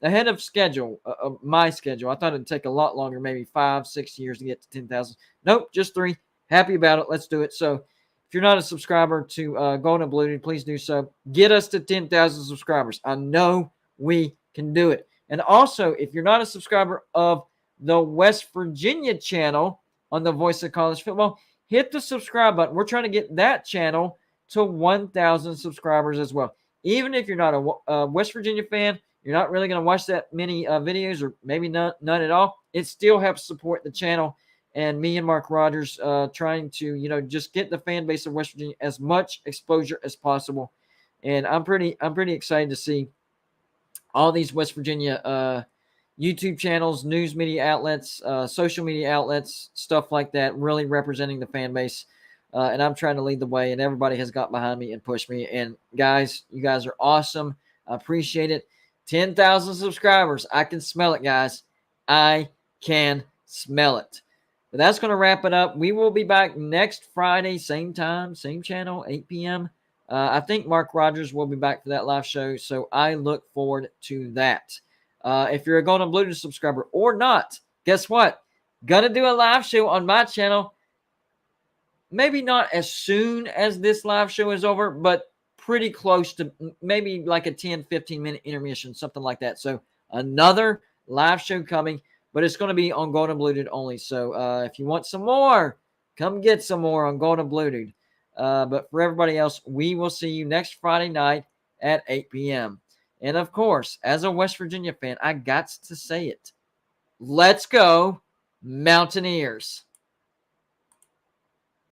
Ahead of schedule, my schedule. I thought it'd take a lot longer, maybe 5-6 years to get to 10,000. Nope, just 3. Happy about it. Let's do it. So if you're not a subscriber to Golden Blue Dude, please do so. Get us to 10,000 subscribers. I know we can do it. And also, if you're not a subscriber of the West Virginia channel on the Voice of College Football, hit the subscribe button. We're trying to get that channel to 1,000 subscribers as well. Even if you're not a West Virginia fan, you're not really going to watch that many videos, or maybe none at all, it still helps support the channel and me and Mark Rogers trying to, just get the fan base of West Virginia as much exposure as possible. And I'm pretty excited to see all these West Virginia YouTube channels, news media outlets, social media outlets, stuff like that, really representing the fan base. And I'm trying to lead the way, and everybody has got behind me and pushed me. And guys, you guys are awesome. I appreciate it. 10,000 subscribers. I can smell it, guys. I can smell it. But that's going to wrap it up. We will be back next Friday, same time, same channel, 8 p.m. I think Mark Rogers will be back for that live show, so I look forward to that. If you're a Golden Blue Dude subscriber or not, guess what? Gonna do a live show on my channel. Maybe not as soon as this live show is over, but pretty close to maybe like a 10, 15-minute intermission, something like that. So another live show coming, but it's going to be on Golden Blue Dude only. So if you want some more, come get some more on Golden Blue Dude. But for everybody else, we will see you next Friday night at 8 p.m. And of course, as a West Virginia fan, I got to say it. Let's go, Mountaineers.